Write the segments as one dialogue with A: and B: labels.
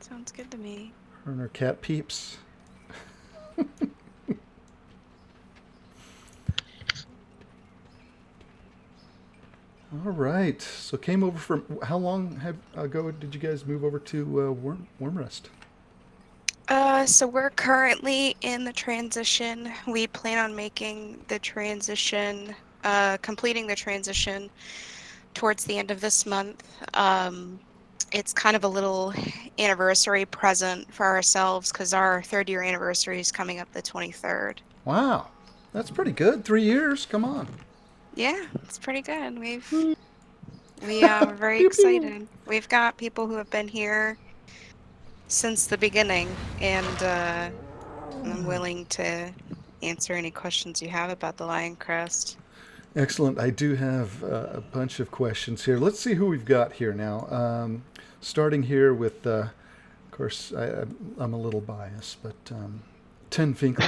A: Sounds good to me.
B: Her and her cat Peeps. All right. So came over from how long ago did you guys move over to Wormrest?
A: So we're currently in the transition. We plan on making the transition, completing the transition towards the end of this month. It's kind of a little anniversary present for ourselves because our third year anniversary is coming up the 23rd.
B: Wow, that's pretty good. 3 years. Come on.
A: Yeah, it's pretty good.
C: Woo.
A: We're very
B: Pew pew.
A: excited. We've got people who have been here since the beginning, and I'm willing to answer any questions you have about the Lioncrest.
B: Excellent. I do have a bunch of questions here. Let's see who we've got here now. Starting here with, of course, I'm a little biased, but Tin Finkel.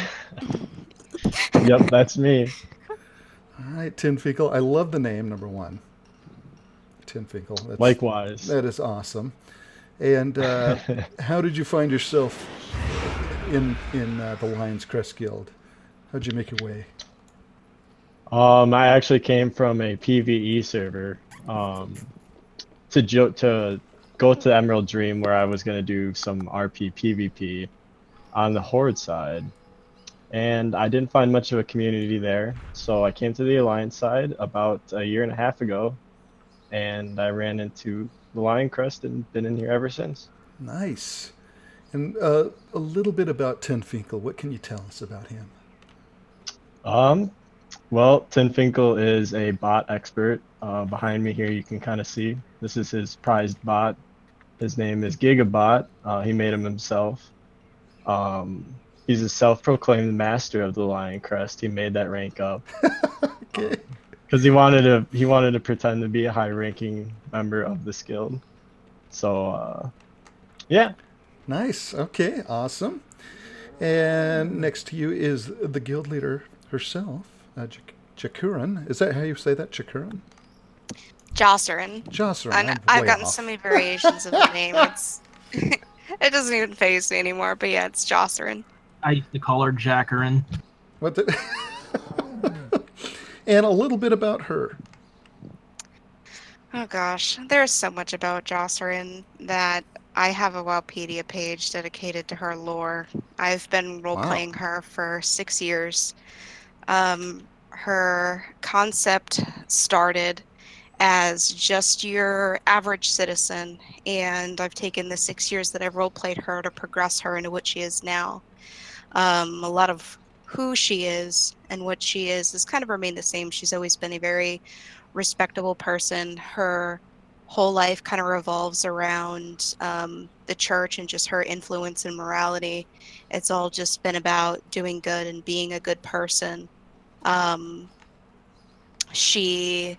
C: Yep, that's me.
B: All right, Tin Finkel. I love the name, number one. Tin Finkel.
C: Likewise.
B: That is awesome. And how did you find yourself in the Lions Crest Guild? How'd you make your way?
C: I actually came from a PvE server to go to Emerald Dream where I was gonna do some RP PvP on the Horde side, and I didn't find much of a community there, so I came to the Alliance side about a year and a half ago, and I ran into the Lioncrest and been in here ever since.
B: Nice. And a little bit about Tin Finkel. What can you tell us about him?
C: Um, well, Tinfinkel is a bot expert. Behind me here, you can kind of see this is his prized bot. His name is Gigabot. He made him himself. He's a self-proclaimed master of the Lion Crest. He made that rank up
B: Okay.
C: because he wanted to pretend to be a high-ranking member of this guild. So yeah.
B: Nice. Okay. Awesome. And next to you is the guild leader herself, Chakuran. Is that how you say that, Chakuran?
A: Jocerin.
B: Jocelyn.
A: And
B: I'm
A: I've
B: way
A: gotten so many
B: off.
A: variations of the name. It's it doesn't even faze me anymore. But yeah, it's Jocerin.
D: I used to call her Jackerin.
B: What the? And a little bit about her.
A: Oh gosh, there's so much about Jocerin that I have a Wowpedia page dedicated to her lore. I've been role
B: Wow.
A: playing her for 6 years. Her concept started as just your average citizen, and I've taken the 6 years that I've role played her to progress her into what she is now. A lot of who she is and what she is kind of remained the same. She's always been a very respectable person. Her whole life kind of revolves around the church and just her influence and morality. It's all just been about doing good and being a good person. Um, she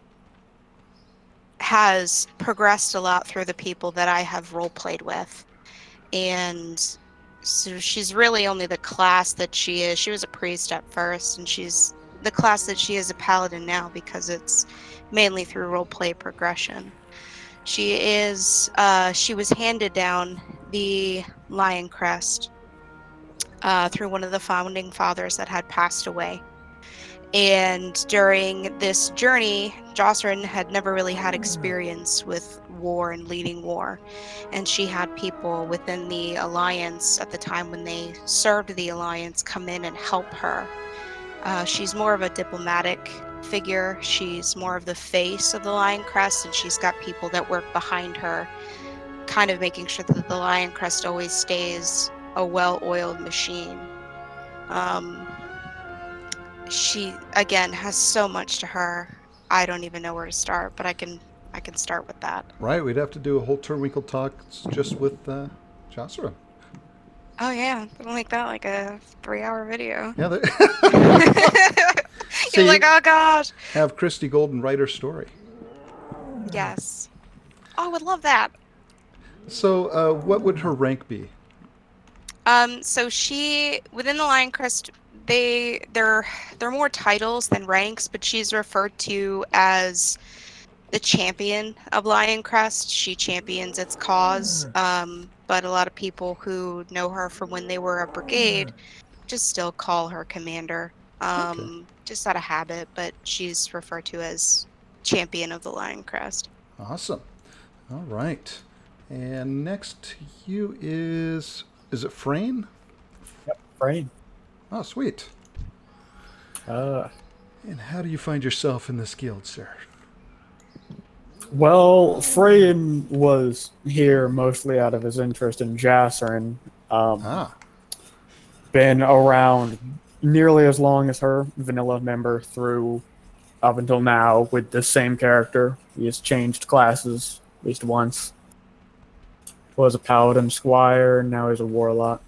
A: has progressed a lot through the people that I have role played with. And so she's really only the class that she is. She was a priest at first, and she's the class that she is a paladin now because it's mainly through role play progression. She was handed down the Lioncrest through one of the founding fathers that had passed away. And during this journey, Jocelyn had never really had experience with war and leading war. And she had people within the Alliance at the time when they served the Alliance come in and help her. She's more of a diplomatic figure. She's more of the face of the Lioncrest, and she's got people that work behind her, kind of making sure that the Lioncrest always stays a well-oiled machine. Um, she again has so much to her. I don't even know where to start, but I can start with that.
B: Right, we'd have to do a whole Turwinkle Talks just with Jocelyn.
A: Oh yeah, we'll make that like a 3-hour video.
B: Yeah.
A: You're like,
B: See,
A: oh gosh.
B: have Christy Golden write her story.
A: Yes. Oh, I would love that.
B: So, what would her rank be?
A: So she within the Lioncrest, they're more titles than ranks, but she's referred to as the champion of Lioncrest. She champions its cause. But a lot of people who know her from when they were a brigade just still call her commander. Just out of habit, but she's referred to as champion of the Lioncrest.
B: Awesome. All right. And next to you is it Frayne?
E: Yep, Frayne.
B: Oh, sweet.
E: Uh,
B: And how do you find yourself in this guild, sir?
E: well, Frayne was here mostly out of his interest in Jasserin. Been around nearly as long as her, vanilla member through up until now with the same character. He has changed classes at least once. Was a paladin squire, now he's a warlock.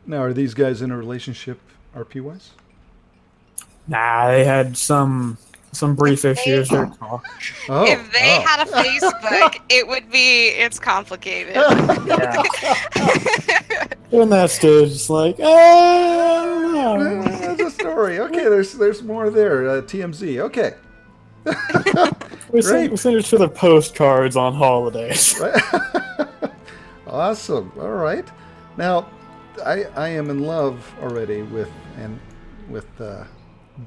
B: Now, are these guys in a relationship RP-wise?
E: Nah, they had some brief issues. They're
B: Oh,
A: If they had a Facebook, it's complicated.
E: yeah. In that stage, it's like, oh,
B: That's a story. Okay, there's more there. TMZ. Okay.
E: we
B: Great.
E: send each other postcards on holidays.
B: Awesome. All right. Now, I am in love already with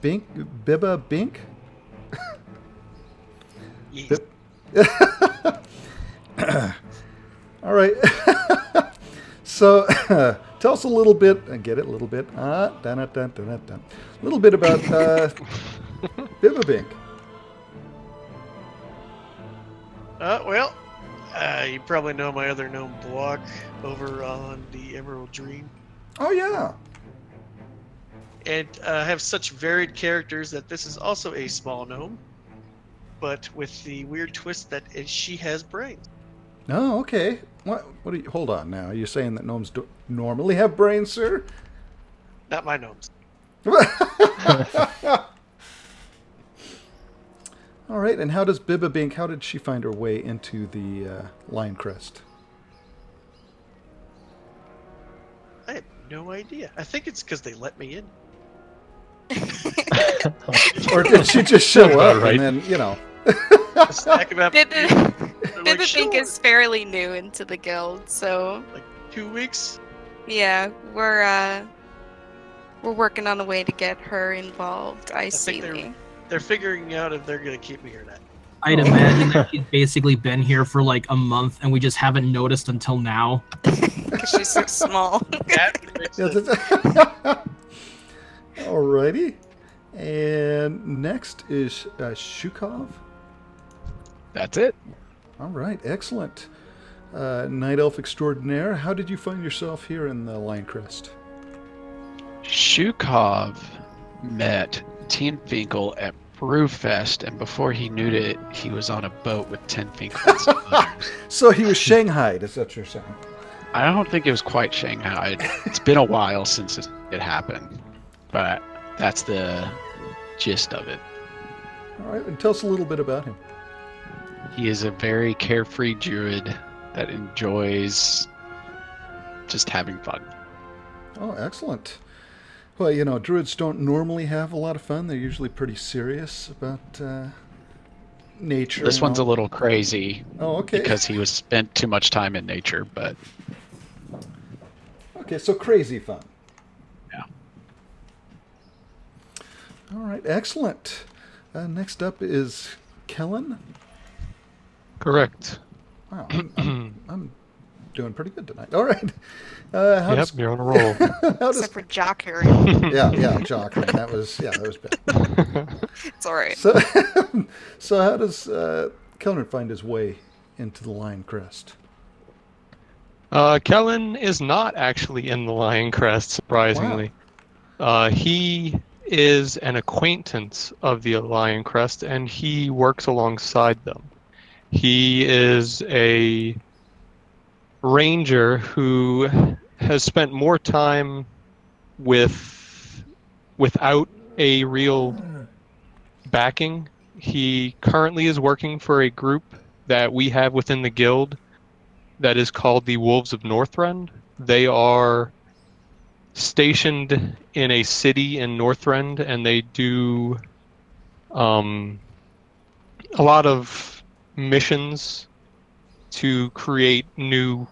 B: Bink, Bibba Bink.
F: Yes.
B: All right. So, tell us a little bit. I get it. A little bit. A little bit about Bibba Bink.
F: Well, you probably know my other gnome block over on the Emerald Dream.
B: Oh yeah.
F: And have such varied characters that this is also a small gnome, but with the weird twist that she has brains.
B: Oh, okay. What are you? Hold on now. Are you saying that gnomes normally have brains, sir?
F: Not my gnomes.
B: All right. And how does Bibba Bink? How did she find her way into the Lioncrest?
F: I have no idea. I think it's because they let me in.
B: Or did she just show up
G: Right.
B: and then
F: A stack of applications. They're like,
A: Bibba Pink
F: "Sure."
A: is fairly new into the guild, so
F: Like 2 weeks.
A: yeah, we're working on a way to get her involved. I see
F: think
A: me.
F: They're figuring out if they're gonna keep me or not.
D: I'd imagine that she's basically been here for like a month and we just haven't noticed until now.
A: Because she's so small.
F: That makes sense.
B: Alrighty. And next is Shukov.
G: That's it.
B: All right, excellent. Night Elf Extraordinaire, how did you find yourself here in the Lioncrest?
G: Shukov met Turwinkle at Brewfest, and before he knew it, he was on a boat with 10 Finkles and others.
B: So he was Shanghaied, is that what you're saying?
G: I don't think it was quite Shanghai. It's been a while since it happened, but that's the gist of it.
B: All right, and tell us a little bit about him.
G: He is a very carefree druid that enjoys just having fun.
B: Oh, excellent. Well, druids don't normally have a lot of fun. They're usually pretty serious about nature.
G: This
B: and
G: one's a
B: all.
G: little crazy
B: Oh, okay.
G: because he was spent too much time in nature, but
B: Okay, so crazy fun.
G: yeah.
B: All right, excellent. Next up is Kellen.
G: Correct.
B: Wow, I'm doing pretty good tonight. All right. How
H: Yep,
B: does,
H: you're on a roll.
B: how does,
A: Except for Jocker.
B: yeah, Jock. That was bad.
A: It's alright.
B: So how does Kellner find his way into the Lioncrest?
H: Kellen is not actually in the Lioncrest, surprisingly. He is an acquaintance of the Lioncrest, and he works alongside them. He is a ranger who has spent more time without a real backing. He currently is working for a group that we have within the guild that is called the Wolves of Northrend. They are stationed in a city in Northrend, and they do a lot of missions to create new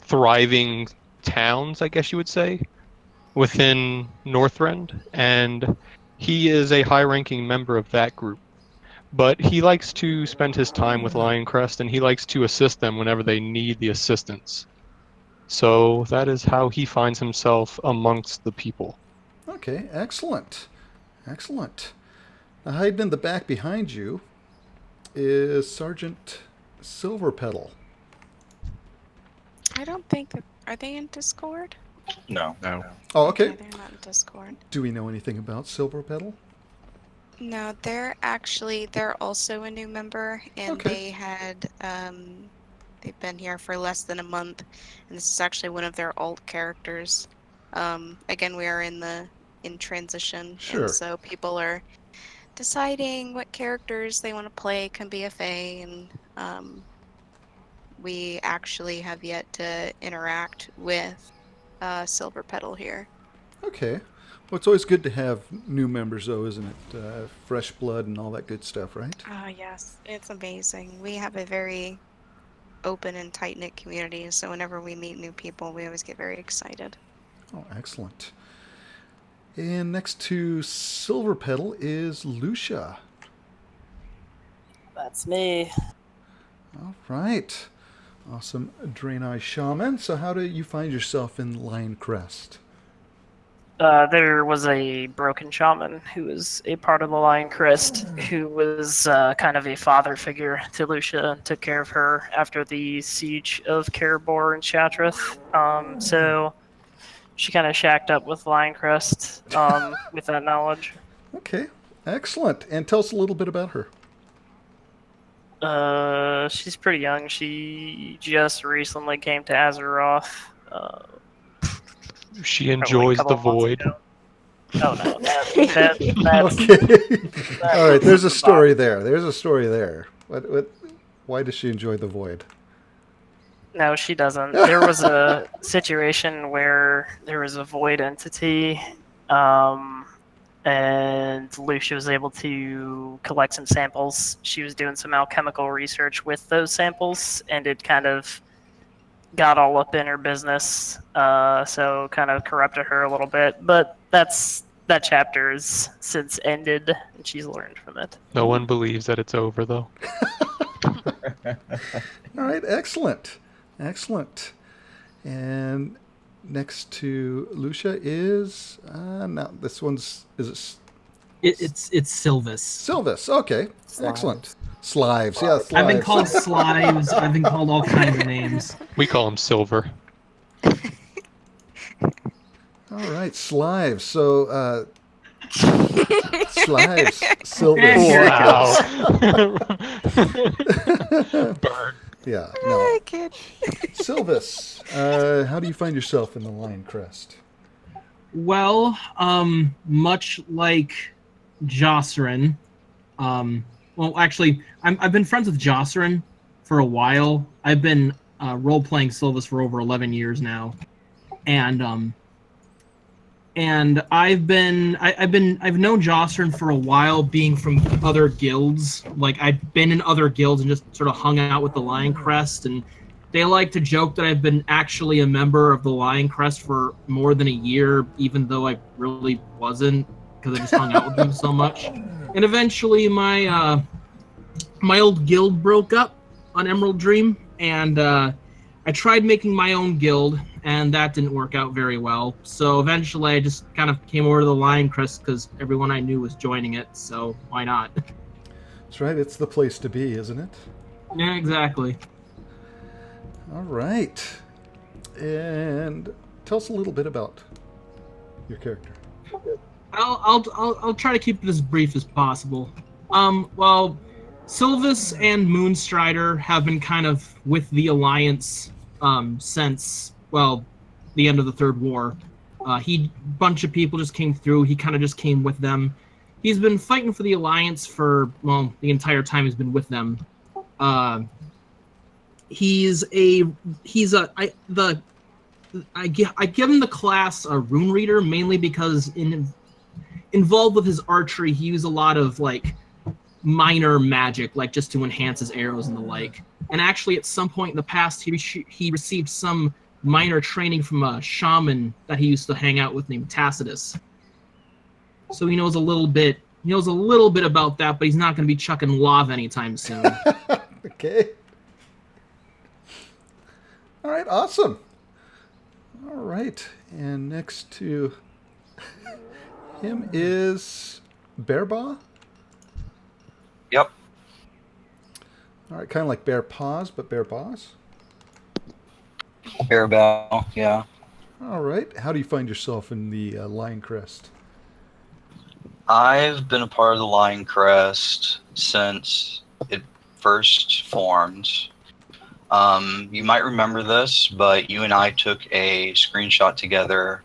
H: thriving towns, I guess you would say, within Northrend, and he is a high-ranking member of that group. But he likes to spend his time with Lioncrest, and he likes to assist them whenever they need the assistance. So that is how he finds himself amongst the people.
B: Okay, excellent. Excellent. Now, hiding in the back behind you is Sergeant Silverpetal.
A: I don't think that. Are they in Discord?
I: No.
G: No.
B: Oh, okay.
A: Yeah, they're not in Discord.
B: Do we know anything about Silverpetal?
A: No, they're also a new member, and
B: Okay.
A: they had they've been here for less than a month, and this is actually one of their alt characters. Again, we are in transition,
B: Sure.
A: and so people are deciding what characters they want to play. Can be a fae, and we actually have yet to interact with Silverpetal here.
B: Okay. Well, it's always good to have new members, though, isn't it? Fresh blood and all that good stuff, right?
A: Oh, yes, it's amazing. We have a very open and tight-knit community, so whenever we meet new people, we always get very excited.
B: Oh, excellent. And next to Silverpetal is Lucia.
J: That's me.
B: All right. Awesome Draenei Shaman. So how do you find yourself in Lioncrest?
J: There was a broken shaman who was a part of the Lioncrest, who was kind of a father figure to Lucia and took care of her after the siege of Caribor and Shatrith. So she kind of shacked up with Lioncrest with that knowledge.
B: Okay, excellent. And tell us a little bit about her.
J: She's pretty young. She just recently came to Azeroth.
H: She enjoys the void.
J: Oh no, that's
B: Okay. All right, there's a story there. There's a story there. Why does she enjoy the void?
J: No, she doesn't. There was a situation where there was a void entity, and Lucia was able to collect some samples. She was doing some alchemical research with those samples, and it kind of got all up in her business, so kind of corrupted her a little bit. But that chapter is since ended, and she's learned from it.
H: No one believes that it's over, though.
B: All right, excellent. Excellent. And next to Lucia is now this one's
D: It's Sylvis.
B: Sylvis. Okay,
E: Slives.
B: excellent. Slives, yeah. Slives.
D: I've been called Slives. I've been called all kinds of names.
H: We call him Silver.
B: All right, Slives. So Slives, Sylvis.
H: Wow. Burn.
B: Yeah, no. Sylvis, how do you find yourself in the Lioncrest?
D: Well, much like Jocerin, well, actually, I've been friends with Jocerin for a while. I've been role-playing Sylvis for over 11 years now, and I've known Jocerin for a while, being from other guilds. Like, I've been in other guilds and just sort of hung out with the Lioncrest, and they like to joke that I've been actually a member of the Lioncrest for more than a year, even though I really wasn't, because I just hung out with them so much. And eventually my old guild broke up on Emerald Dream, and I tried making my own guild, and that didn't work out very well. So eventually I just kind of came over to the Lioncrest because everyone I knew was joining it, so why not?
B: That's right, it's the place to be, isn't it?
D: Yeah, exactly.
B: All right. And tell us a little bit about your character.
D: I'll try to keep it as brief as possible. Well, Sylvis and Moonstrider have been kind of with the Alliance since, well, the end of the Third War. Bunch of people just came through. He kind of just came with them. He's been fighting for the Alliance for, well, the entire time he's been with them. I give him the class a Rune Reader, mainly because involved with his archery, he used a lot of like minor magic, like just to enhance his arrows and the like. And actually, at some point in the past, he received some minor training from a shaman that he used to hang out with named Tacitus. So he knows a little bit. He knows a little bit about that, but he's not going to be chucking lava anytime soon.
B: Okay. All right, awesome. All right, and next to him is Bearbaw.
I: Yep.
B: All right, kind of like Bear Paws, but Bear Paws.
I: Bearbaw, yeah.
B: All right, how do you find yourself in the Lioncrest?
I: I've been a part of the Lioncrest since it first formed. You might remember this, but you and I took a screenshot together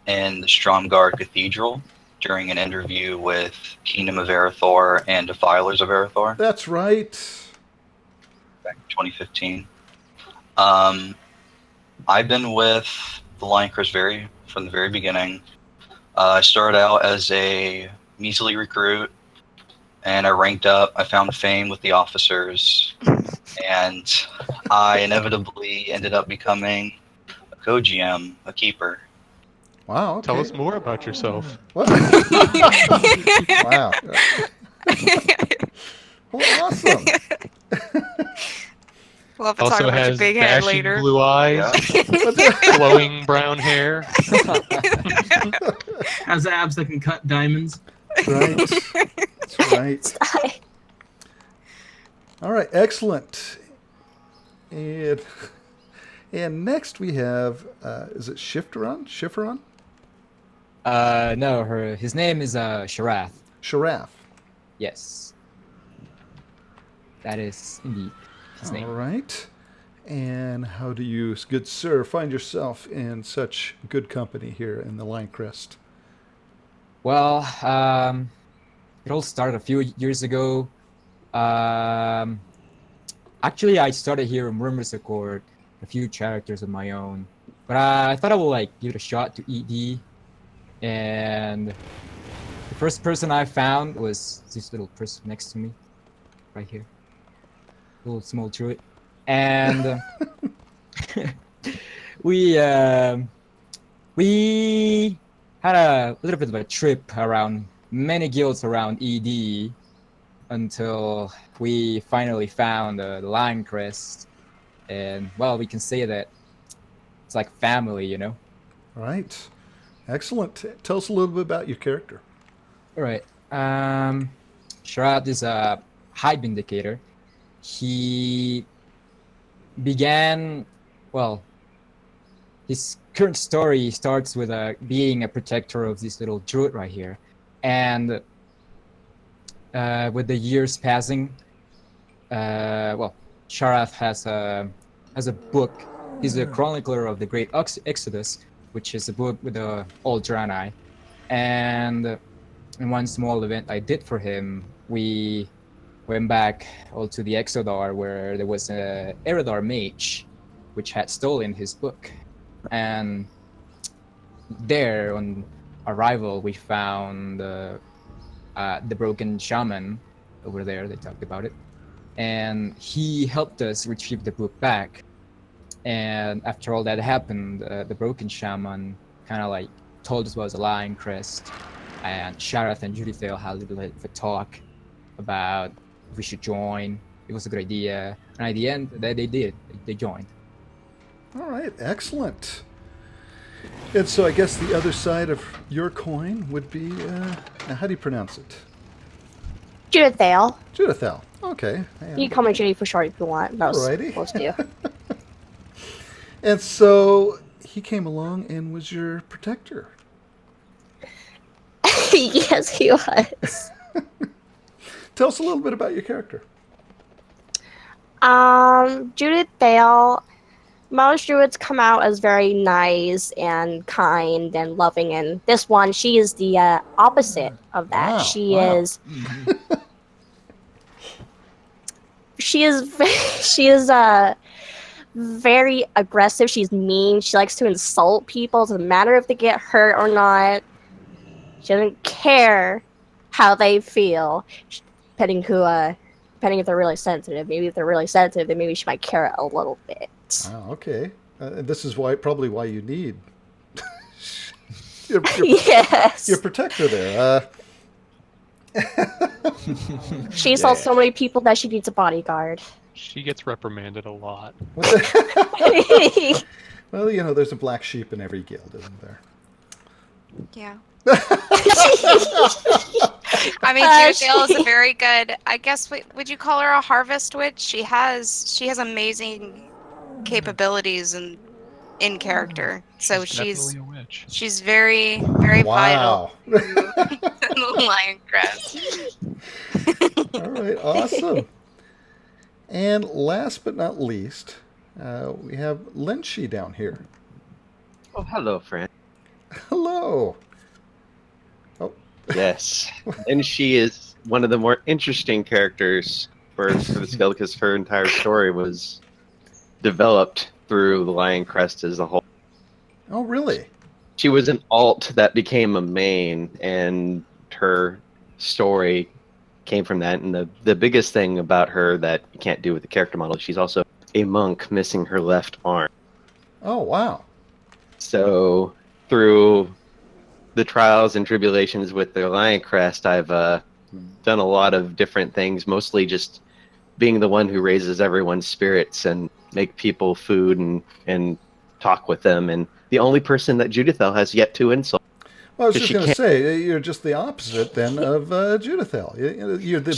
I: in the Stromgarde Cathedral during an interview with Kingdom of Arathor and Defilers of Arathor.
B: That's right.
I: Back in 2015. I've been with the Lioncrest from the very beginning. I started out as a measly recruit, and I ranked up. I found fame with the officers, and I inevitably ended up becoming a co-GM, a keeper.
B: Wow. Okay.
H: Tell us more about yourself.
B: What? Wow. Well, awesome.
A: We'll have to talk
H: Also
A: about your
H: has
A: big head
H: dashing
A: later.
H: blue eyes, flowing brown hair.
D: Has abs that can cut diamonds.
B: Right. That's right. All right, excellent. And next we have is it Shifteron? Shifteron?
K: No, his name is Sharath.
B: Sharath.
K: Yes. That is indeed his name.
B: All right. And how do you, good sir, find yourself in such good company here in the Lioncrest?
K: Well, it all started a few years ago. Actually, I started here in Rumors Accord, a few characters of my own. But I thought I would give it a shot to ED. And the first person I found was this little person next to me, right here. Little small druid. And we had a little bit of a trip around many guilds around ED until we finally found the Lioncrest. And, well, we can say that it's like family, you know?
B: Right. Excellent. Tell us a little bit about your character.
K: All right. Sharad is a high vindicator. He began, well, his current story starts with being a protector of this little druid right here. And with the years passing, Sharath has a book. He's a chronicler of the Great Exodus, which is a book with the old Draenei. And in one small event I did for him, we went back all to the Exodar, where there was a Eredar mage which had stolen his book. And there, on arrival, we found the broken shaman over there. They talked about it. And he helped us retrieve the book back. And after all that happened, the broken shaman kind of told us about the Lioncrest. And Sharath and Judithale had a little bit of a talk about if we should join. It was a good idea. And at the end, they did. They joined.
B: All right, excellent. And so I guess the other side of your coin would be, now how do you pronounce it?
L: Judithale.
B: Judithale. Okay.
L: You can call me Judy for short if you want. Most do.
B: And so he came along and was your protector.
L: Yes, he was.
B: Tell us a little bit about your character.
L: Judithale. Most druids come out as very nice and kind and loving, and this one, she is the opposite of that.
B: Wow,
L: She is very aggressive. She's mean. She likes to insult people. It doesn't matter if they get hurt or not. She doesn't care how they feel. depending if they're really sensitive. Maybe if they're really sensitive, then maybe she might care a little bit.
B: Oh, okay. This is probably why you need
L: Yes.
B: your protector there.
L: She saw so many people that she needs a bodyguard.
H: She gets reprimanded a lot.
B: Well, there's a black sheep in every guild, isn't there?
A: Yeah. I mean, Judithale is a very good. I guess would you call her a harvest witch? She has amazing capabilities in character. So
H: definitely a witch.
A: she's very very vital
B: Wow.
A: to the Lioncrest.
B: All right, awesome. And last but not least, we have Lenshi down here.
M: Oh, hello, friend.
B: Hello. Oh.
M: Yes. And she is one of the more interesting characters for this guild because her entire story was developed through the Lioncrest as a whole.
B: Oh, really?
M: She was an alt that became a main, and her story came from that. And the biggest thing about her that you can't do with the character model, she's also a monk missing her left arm.
B: Oh, wow.
M: So through the trials and tribulations with the Lioncrest, I've done a lot of different things, mostly just being the one who raises everyone's spirits and make people food and talk with them. And the only person that Judithale has yet to insult.
B: Well, I was just going to say, you're just the opposite then of Judithale.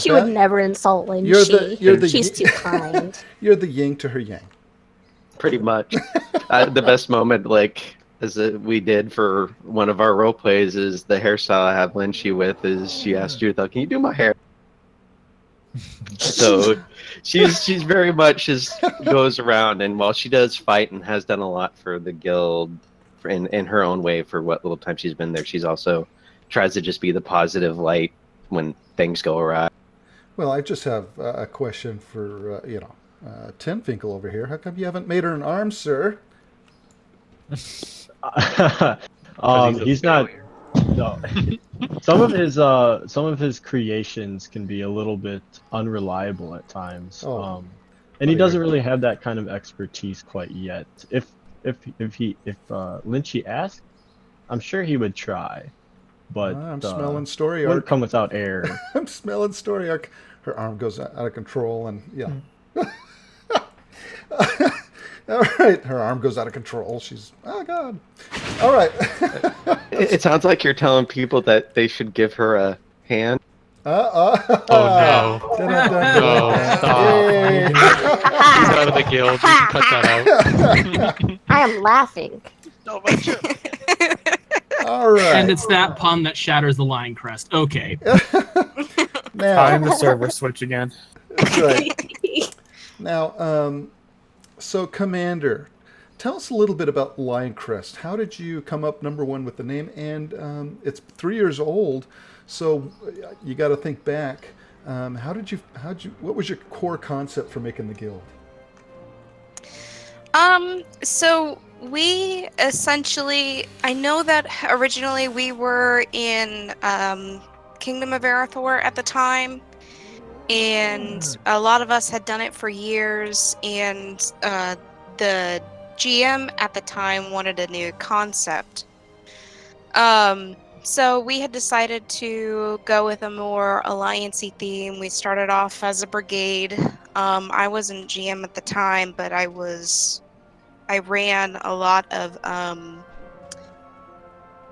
L: She would never insult Lenshi. She's too kind.
B: You're the yin to her yang.
M: Pretty much. The best moment, as we did for one of our role plays, is the hairstyle I have Lenshi with. Is she asked Judithale, "Can you do my hair?" So she's very much just goes around, and while she does fight and has done a lot for the guild in her own way for what little time she's been there, she's also tries to just be the positive light when things go awry.
B: Well, I just have a question for Turwinkle over here. How come you haven't made her an arm, sir?
C: He's not. No. Some of his creations can be a little bit unreliable at times. And he doesn't really have that kind of expertise quite yet. If Lenshi asked, I'm sure he would try. But
B: I'm smelling story
C: wouldn't
B: arc.
C: come without air.
B: I'm smelling story arc. Her arm goes out of control, and yeah. All right, her arm goes out of control. She's god. All right.
M: It sounds like you're telling people that they should give her a hand.
H: Oh no! No, stop! He's out of the guild. You can cut that out.
L: I am laughing.
F: No, but sure.
B: All right.
D: And it's that pun that shatters the Lioncrest. Okay.
B: Now,
E: I'm the server switch again.
B: That's right. Now, so Commander, tell us a little bit about Lioncrest. How did you come up number one with the name? And it's 3 years old, so you got to think back. What was your core concept for making the guild?
A: So we essentially, I know that originally we were in Kingdom of Arathor at the time, and a lot of us had done it for years, and the GM at the time wanted a new concept. So we had decided to go with a more alliance-y theme. We started off as a brigade. I wasn't GM at the time, but I ran a lot of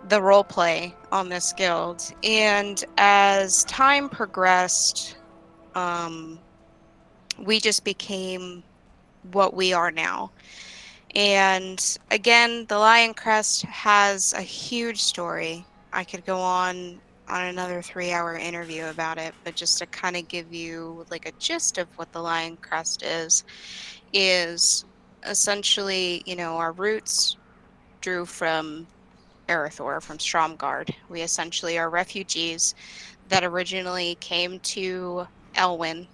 A: the role play on this guild. And as time progressed, we just became what we are now. And again, the Lioncrest has a huge story. I could go on another 3-hour interview about it, but just to kind of give you like a gist of what the Lioncrest is essentially, our roots drew from Arathor, from Stromgarde. We essentially are refugees that originally came to Elwyn,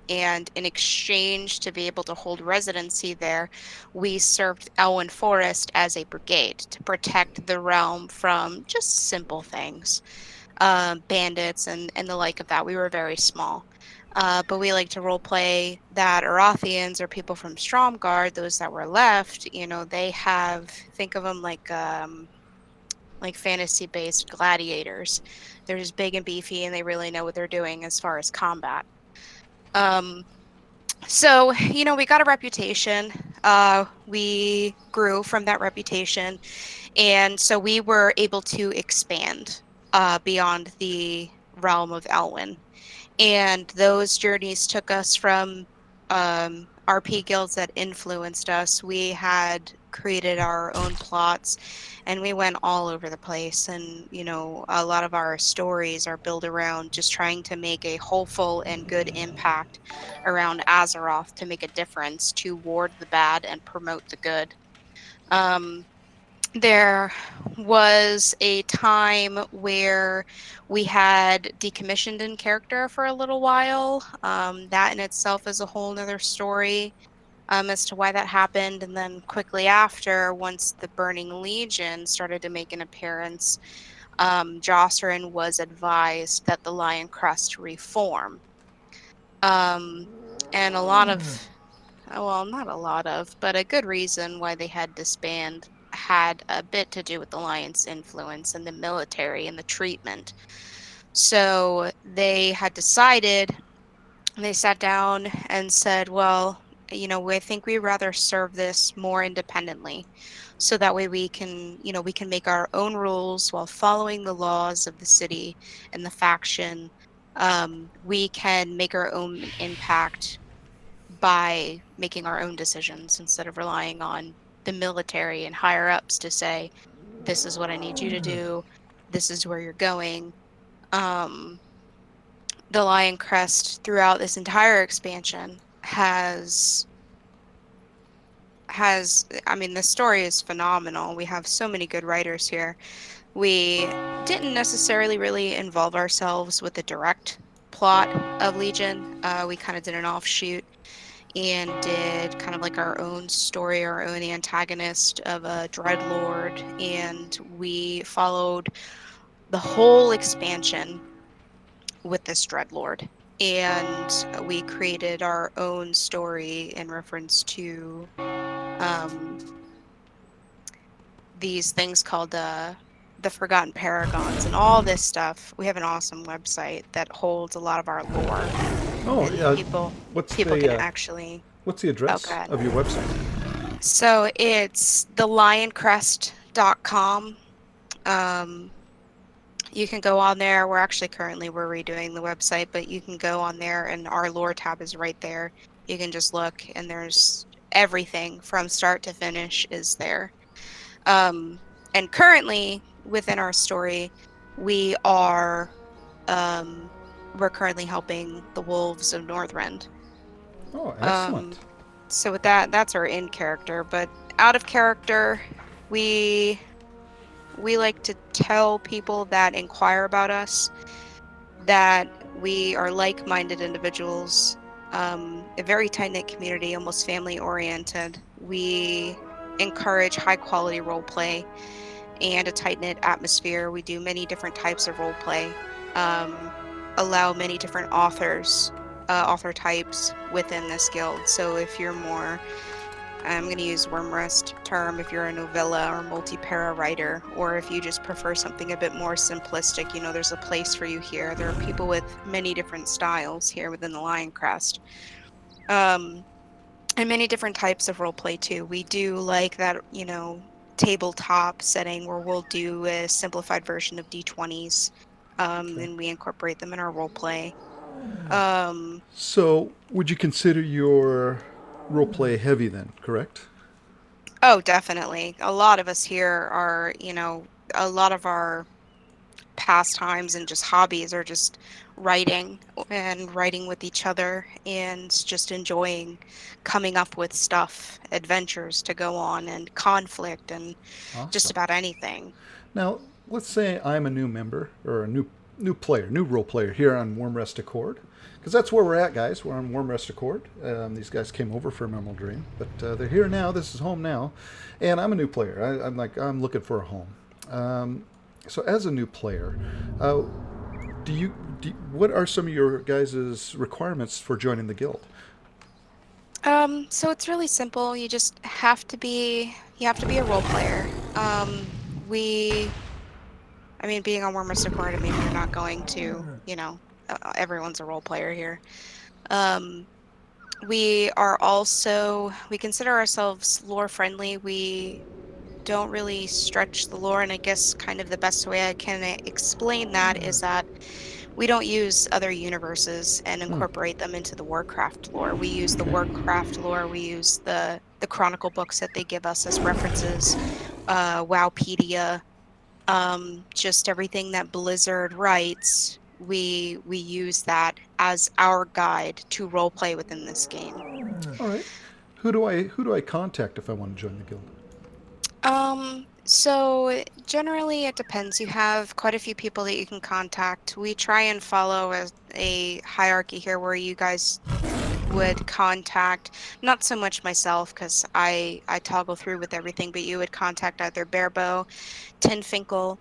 A: and in exchange to be able to hold residency there, we served Elwyn Forest as a brigade to protect the realm from just simple things. bandits and the like of that. We were very small. But we like to role play that Arathians or people from Stromgard, those that were left, they have, think of them like fantasy based gladiators. They're just big and beefy and they really know what they're doing as far as combat. Um, so, we got a reputation. We grew from that reputation. And so we were able to expand beyond the realm of Elwyn. And those journeys took us from RP guilds that influenced us. We had created our own plots and we went all over the place. And, a lot of our stories are built around just trying to make a hopeful and good impact around Azeroth to make a difference, to ward the bad and promote the good. Um, there was a time where we had decommissioned in character for a little while. That in itself is a whole nother story as to why that happened. And then quickly after, once the Burning Legion started to make an appearance, Jocerin was advised that the Lioncrest reform. Um, and a lot of well, not a lot of, but a good reason why they had disband had a bit to do with the Lion's influence in the military and the treatment. So they had decided, they sat down and said, well, I think we'd rather serve this more independently. So that way we can make our own rules while following the laws of the city and the faction. We can make our own impact by making our own decisions instead of relying on the military and higher ups to say, this is what I need you to do, this is where you're going. Um, the Lion Crest throughout this entire expansion I mean, the story is phenomenal. We have so many good writers here. We didn't necessarily really involve ourselves with the direct plot of Legion. We kind of did an offshoot and did kind of like our own story, our own antagonist of a dreadlord, and we followed the whole expansion with this dreadlord. And we created our own story in reference to um, these things called the Forgotten Paragons and all this stuff. We have an awesome website that holds a lot of our lore,
B: Oh,
A: and
B: yeah.
A: people
B: What's
A: can
B: the
A: actually.
B: what's the
A: Oh,
B: address
A: go ahead.
B: of your website?
A: So it's thelioncrest.com. Um, you can go on there. We're redoing the website, but you can go on there and our lore tab is right there. You can just look and there's everything from start to finish is there. Um, and currently within our story, we are um, we're currently helping the Wolves of Northrend.
B: Oh,
A: Um,
B: excellent.
A: so with that, that's our in character, but out of character, we like to tell people that inquire about us that we are like-minded individuals, a very tight-knit community, almost family-oriented. We encourage high-quality role play and a tight-knit atmosphere. We do many different types of role play, allow many different author types within this guild. So if you're more, I'm going to use Wormrest term, if you're a novella or multi-para writer, or if you just prefer something a bit more simplistic, there's a place for you here. There are people with many different styles here within the Lioncrest. And many different types of role play too. We do like that, tabletop setting where we'll do a simplified version of D20s, and we incorporate them in our role play.
B: So, would you consider your roleplay heavy then, correct?
A: Oh, definitely. A lot of us here are, a lot of our pastimes and just hobbies are just writing and writing with each other and just enjoying coming up with stuff, adventures to go on and conflict and just
B: Awesome.
A: about anything.
B: Now, let's say I'm a new member or a new player, new role player here on Warm Rest Accord, because that's where we're at, guys. We're on Warm Rest Accord. These guys came over for a Memorable Dream, but they're here now. This is home now, and I'm a new player. I'm looking for a home. So, as a new player, uh, what are some of your guys' requirements for joining the guild?
A: So it's really simple. You have to be a role player. We I mean, being on War Mystic Horde, I mean, we're not going to, everyone's a role player here. Um, we consider ourselves lore friendly. We don't really stretch the lore, and I guess kind of the best way I can explain that is that we don't use other universes and
B: Hmm.
A: incorporate them into the Warcraft lore. We use the Warcraft lore. We use the Chronicle books that they give us as references, Wowpedia, just everything that Blizzard writes. We use that as our guide to role play within this game.
B: All right. Who do I contact if I want to join the guild?
A: So generally it depends. You have quite a few people that you can contact. We try and follow a hierarchy here where you guys would contact, not so much myself because I toggle through with everything, but you would contact either Barebow, Tinfinkel,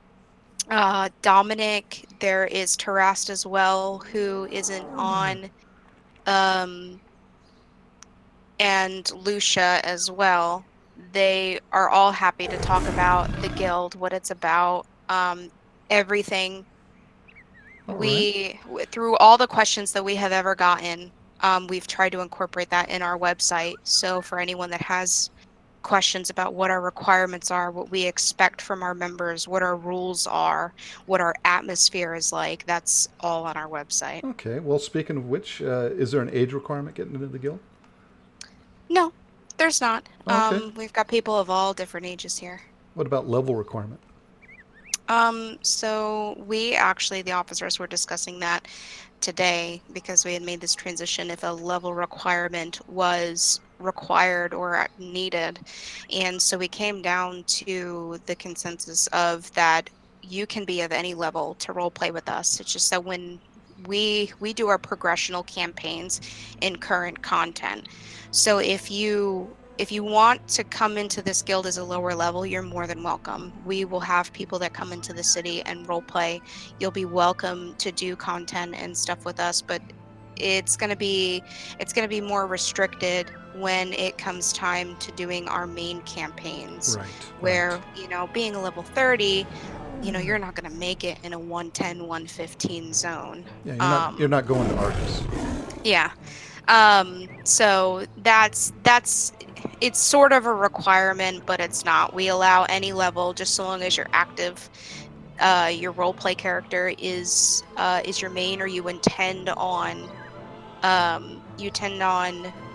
A: Dominic. There is Tarast as well, who isn't on, um, and Lucia as well. They are all happy to talk about the guild, what it's about, everything.
B: All right.
A: Through all the questions that we have ever gotten, we've tried to incorporate that in our website. So for anyone that has questions about what our requirements are, what we expect from our members, what our rules are, what our atmosphere is like, that's all on our website.
B: Okay. Well, speaking of which, is there an age requirement getting into the guild?
A: No, there's not.
B: Okay.
A: We've got people of all different ages here.
B: What about level requirement?
A: So we actually, the officers were discussing that today because we had made this transition if a level requirement was required or needed. And so we came down to the consensus of that you can be of any level to role play with us. It's just that when we do our progressional campaigns in current content. So if you want to come into this guild as a lower level, you're more than welcome. We will have people that come into the city and role play. You'll be welcome to do content and stuff with us, but it's going to be more restricted when it comes time to doing our main campaigns
B: Right.
A: where,
B: Right.
A: being a level 30, you're not going to make it in a 110, 115 zone.
B: Yeah, you're not going to Argus.
A: Yeah. So that's it's sort of a requirement, but it's not. We allow any level just so long as you're active. Your role play character is your main, or you intend on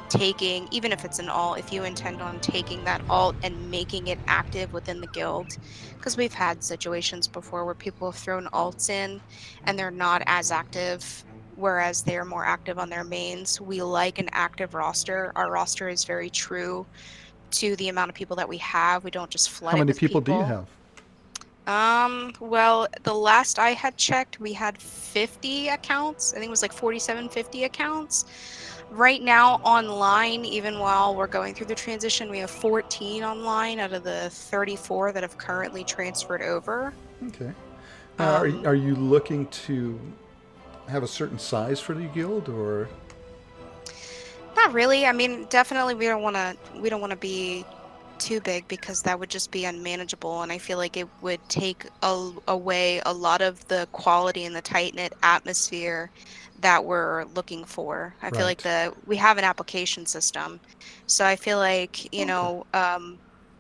A: taking, even if it's an alt, if you intend on taking that alt and making it active within the guild, because we've had situations before where people have thrown alts in and they're not as active, whereas they are more active on their mains. We like an active roster. Our roster is very true to the amount of people that we have. We don't just flood
B: How
A: it
B: many
A: with
B: people do you
A: people.
B: have?
A: Well, the last I had checked, we had 50 accounts. I think it was like 47, 50 accounts. Right now online, even while we're going through the transition, we have 14 online out of the 34 that have currently transferred over.
B: Okay. Now, are,
A: Um,
B: are you looking to have a certain size for the guild, or?
A: Not really. I mean, definitely we don't want to be too big because that would just be unmanageable, and I feel like it would take away a lot of the quality and the tight-knit atmosphere that we're looking for. I feel like
B: Right.
A: we have an application system, so I feel like,
B: Okay.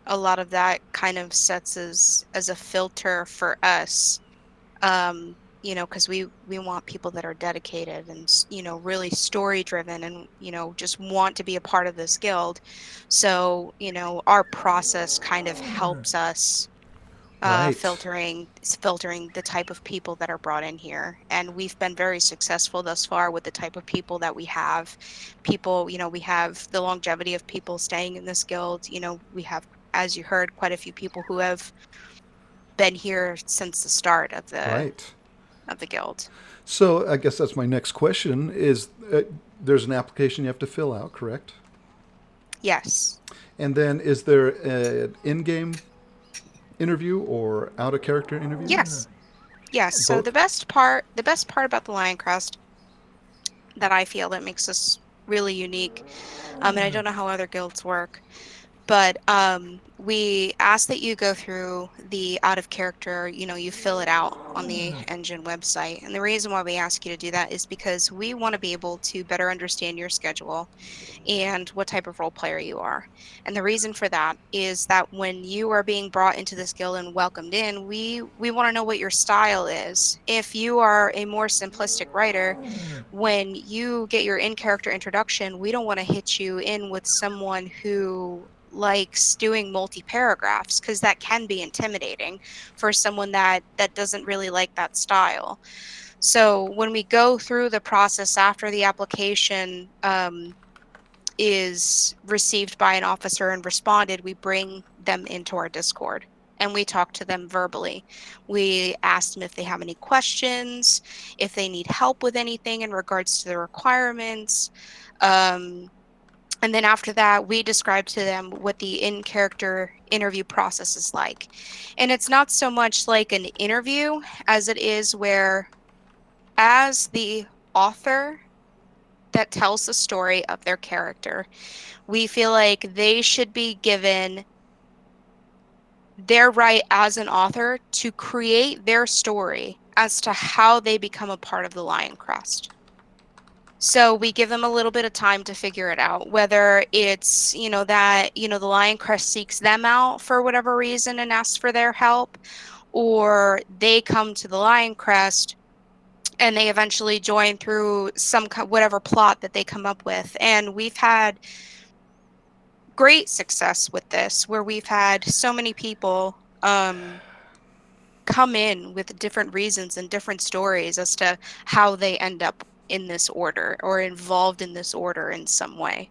A: a lot of that kind of sets as a filter for us, because we want people that are dedicated and really story driven and just want to be a part of this guild. So our process kind of helps us
B: Right.
A: filtering the type of people that are brought in here, and we've been very successful thus far with the type of people that we have. People, we have the longevity of people staying in this guild. We have, as you heard, quite a few people who have been here since the start
B: Right.
A: of the guild.
B: So I guess that's my next question: is there's an application you have to fill out, correct?
A: Yes.
B: And then is there an in-game interview or out of character interview?
A: Yes. Yes. So
B: Both?
A: the best part about the Lioncrest that I feel that makes us really unique, and I don't know how other guilds work, but we ask that you go through the out of character, you fill it out on the engine website. And the reason why we ask you to do that is because we want to be able to better understand your schedule and what type of role player you are. And the reason for that is that when you are being brought into this guild and welcomed in, we want to know what your style is. If you are a more simplistic writer, when you get your in-character introduction, we don't want to hit you in with someone who likes doing multi-paragraphs, because that can be intimidating for someone that doesn't really like that style. So when we go through the process after the application is received by an officer and responded, we bring them into our Discord and we talk to them verbally. We ask them if they have any questions, if they need help with anything in regards to the requirements. And then after that, we describe to them what the in-character interview process is like. And it's not so much like an interview as it is where, as the author that tells the story of their character, we feel like they should be given their right as an author to create their story as to how they become a part of the Lioncrest. So we give them a little bit of time to figure it out, whether it's, that, the Lioncrest seeks them out for whatever reason and asks for their help, or they come to the Lioncrest and they eventually join through whatever plot that they come up with. And we've had great success with this, where we've had so many people come in with different reasons and different stories as to how they end up in this order or involved in this order in some way.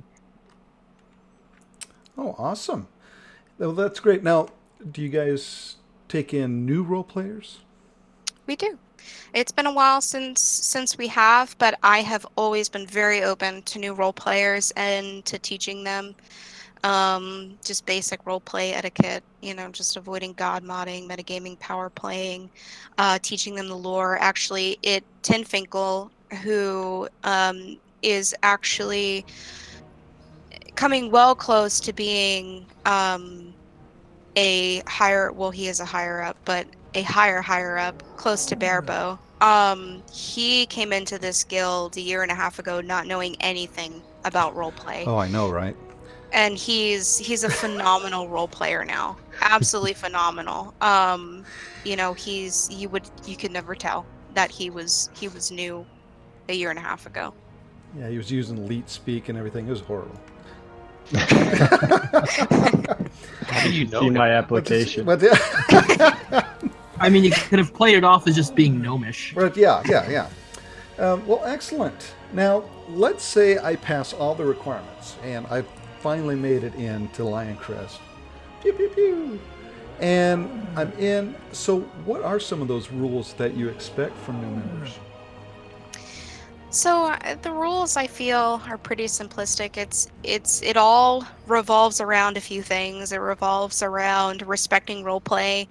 B: Oh, awesome. Well, that's great. Now, do you guys take in new role players?
A: We do. It's been a while since we have, but I have always been very open to new role players and to teaching them just basic role play etiquette, just avoiding god modding, metagaming, power playing, teaching them the lore. Actually, Tinfinkel, who is actually coming well close to being he is a higher up, but a higher up, close to Barebow. He came into this guild a year and a half ago not knowing anything about role play.
B: Oh, I know, right?
A: And he's a phenomenal role player now. Absolutely phenomenal. You could never tell that he was new a year and a half ago.
B: Yeah, he was using elite speak and everything. It was horrible.
H: How do you know
C: See
H: him?
C: my application.
D: I mean, you could have played it off as just being gnomish.
B: But yeah. Well, excellent. Now, let's say I pass all the requirements and I've finally made it into Lioncrest. Pew, pew, pew. And I'm in. So what are some of those rules that you expect from new members?
A: So the rules, I feel, are pretty simplistic. It all revolves around a few things. It revolves around respecting roleplay,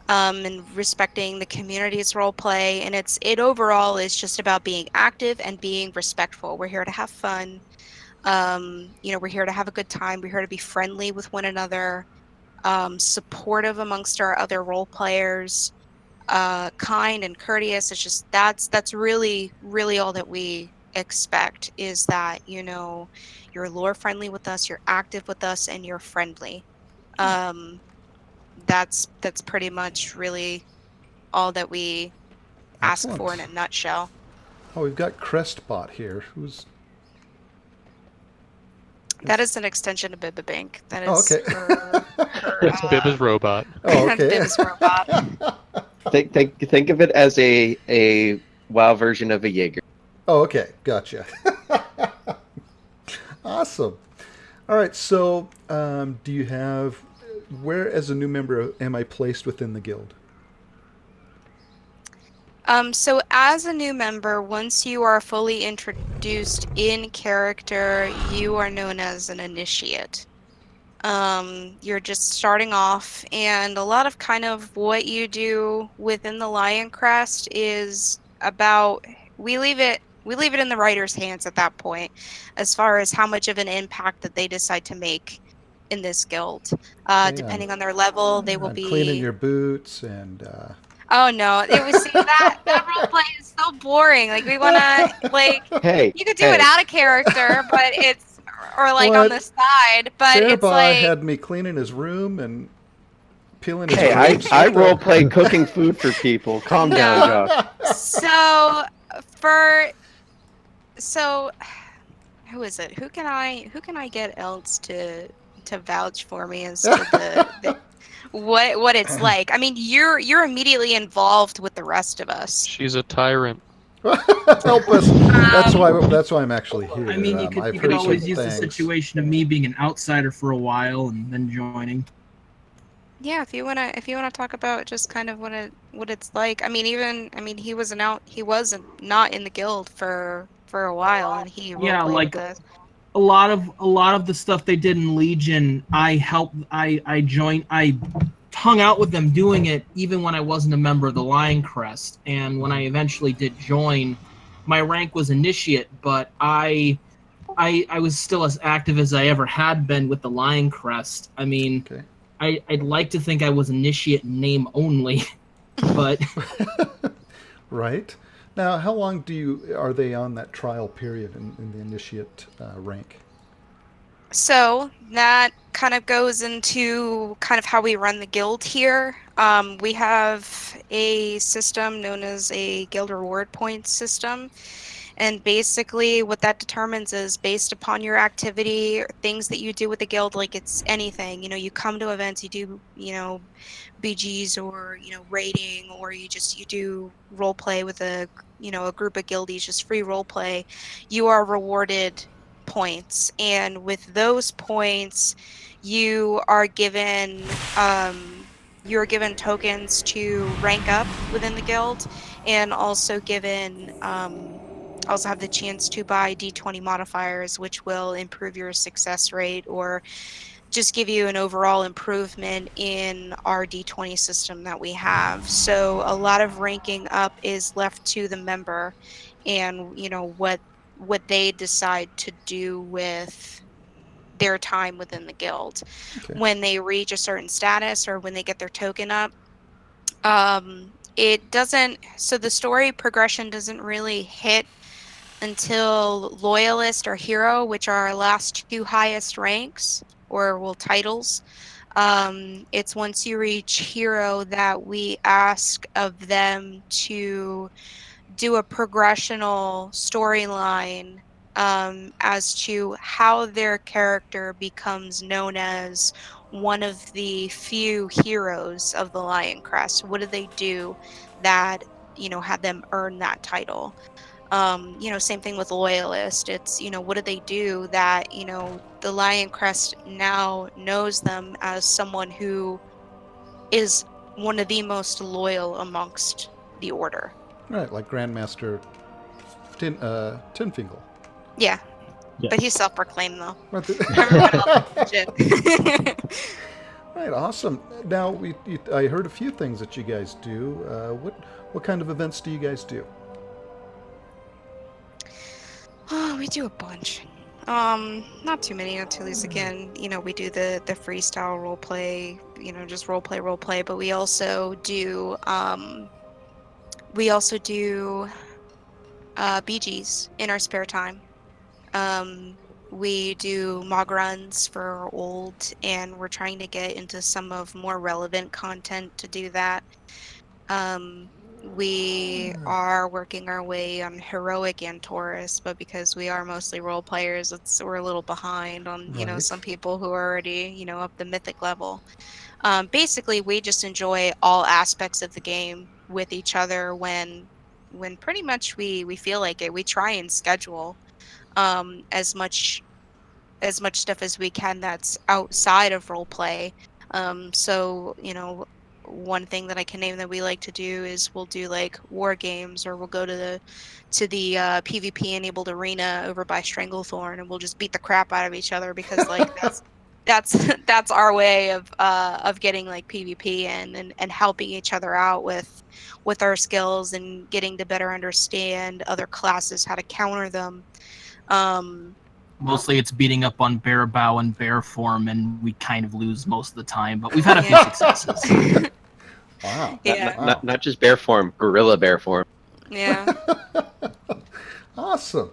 A: and respecting the community's roleplay, and it overall is just about being active and being respectful. We're here to have fun. We're here to have a good time. We're here to be friendly with one another, supportive amongst our other role players, kind and courteous. It's just that's really all that we expect, is that you're lore friendly with us, you're active with us, and you're friendly. That's pretty much really all that we ask for in
B: Excellent.
A: a nutshell.
B: Oh, we've got Crestbot here.
A: That is an extension of Bibibank. That is
B: Oh, okay.
A: her
H: It's Bibba's robot.
B: Oh, okay.
A: Bib's robot.
M: Think of it as a WoW version of a Jaeger.
B: Oh, okay. Gotcha. Awesome. All right. So, do you have, where as a new member am I placed within the guild?
A: So as a new member, once you are fully introduced in character, you are known as an initiate. You're just starting off, and a lot of kind of what you do within the Lioncrest is about we leave it in the writer's hands at that point, as far as how much of an impact that they decide to make in this guild.
B: Okay,
A: Depending on their level, they will
B: I'm cleaning
A: be.
B: your boots and.
A: Oh no, it was see that role play is so boring. Like we wanna like
M: Hey,
A: you could do it
M: hey,
A: out of character, but it's or like on the
B: What?
A: side, but it's
B: Sarah
A: like
B: had me cleaning his room and peeling his
M: hey! I
B: grapes.
M: I
B: What the?
M: role play cooking food for people. Calm down,
A: no.
M: Josh.
A: So for so who is it? Who can I get else to vouch for me as to the what it's like? I mean, you're immediately involved with the rest of us.
H: She's a tyrant.
B: Help us. That's
A: Um,
B: why. That's why I'm actually here.
D: I mean, you
B: I've
D: could
B: heard some
D: always use the
B: things.
D: situation of me being an outsider for a while and then joining.
A: Yeah, if you wanna talk about just kind of what it's like. I mean, he was not in the guild for a while, and he role
D: Yeah,
A: played
D: like
A: with us.
D: a lot of the stuff they did in Legion, I joined, I hung out with them doing it even when I wasn't a member of the Lioncrest. And when I eventually did join, my rank was initiate, but I was still as active as I ever had been with the Lioncrest. I mean,
B: Okay.
D: I'd like to think I was initiate in name only, but
B: Right. Now, how long are they on that trial period in the initiate rank?
A: So that kind of goes into kind of how we run the guild here. We have a system known as a guild reward points system. And basically, what that determines is based upon your activity, things that you do with the guild, like it's anything. You come to events, you do, BGs or, raiding, or you do role play with a group of guildies, just free role play. You are rewarded points. And with those points, you are given, you're given tokens to rank up within the guild, and also have the chance to buy D20 modifiers, which will improve your success rate or just give you an overall improvement in our D20 system that we have. So a lot of ranking up is left to the member, and what they decide to do with their time within the guild.
B: Okay.
A: When they reach a certain status or when they get their token up, it doesn't, so the story progression doesn't really hit until Loyalist or Hero, which are our last two highest ranks or well titles. It's once you reach Hero that we ask of them to do a progressional storyline, as to how their character becomes known as one of the few heroes of the Lioncrest. What do they do that had them earn that title? Same thing with Loyalist. It's, what do they do that, the Lioncrest now knows them as someone who is one of the most loyal amongst the order.
B: Right, like Grandmaster Tinfingle.
A: Yeah, but he's
C: Yes.
A: self-proclaimed though.
B: Right.
A: Everyone else is legit.
B: Right, awesome. Now I heard a few things that you guys do. What kind of events do you guys do?
A: Oh, we do a bunch. Not too many until least again, we do the freestyle role play, just role play, but we also do BGs in our spare time. Um, we do mog runs for old, and we're trying to get into some of more relevant content to do that. Um, we are working our way on heroic and Taurus, but because we are mostly role players, we're a little behind on,
B: Right.
A: some people who are already, up the mythic level. Basically, we just enjoy all aspects of the game with each other when pretty much we feel like it. We try and schedule as much stuff as we can that's outside of role play. So, one thing that I can name that we like to do is we'll do like war games, or we'll go to the PvP enabled arena over by Stranglethorn, and we'll just beat the crap out of each other because like that's our way of getting like PvP and helping each other out with our skills and getting to better understand other classes, how to counter them.
D: Mostly it's beating up on bear bow and bear form, and we kind of lose most of the time, but we've had a few successes.
B: Wow.
A: Yeah.
M: Not just bear form, gorilla bear form.
A: Yeah.
B: Awesome.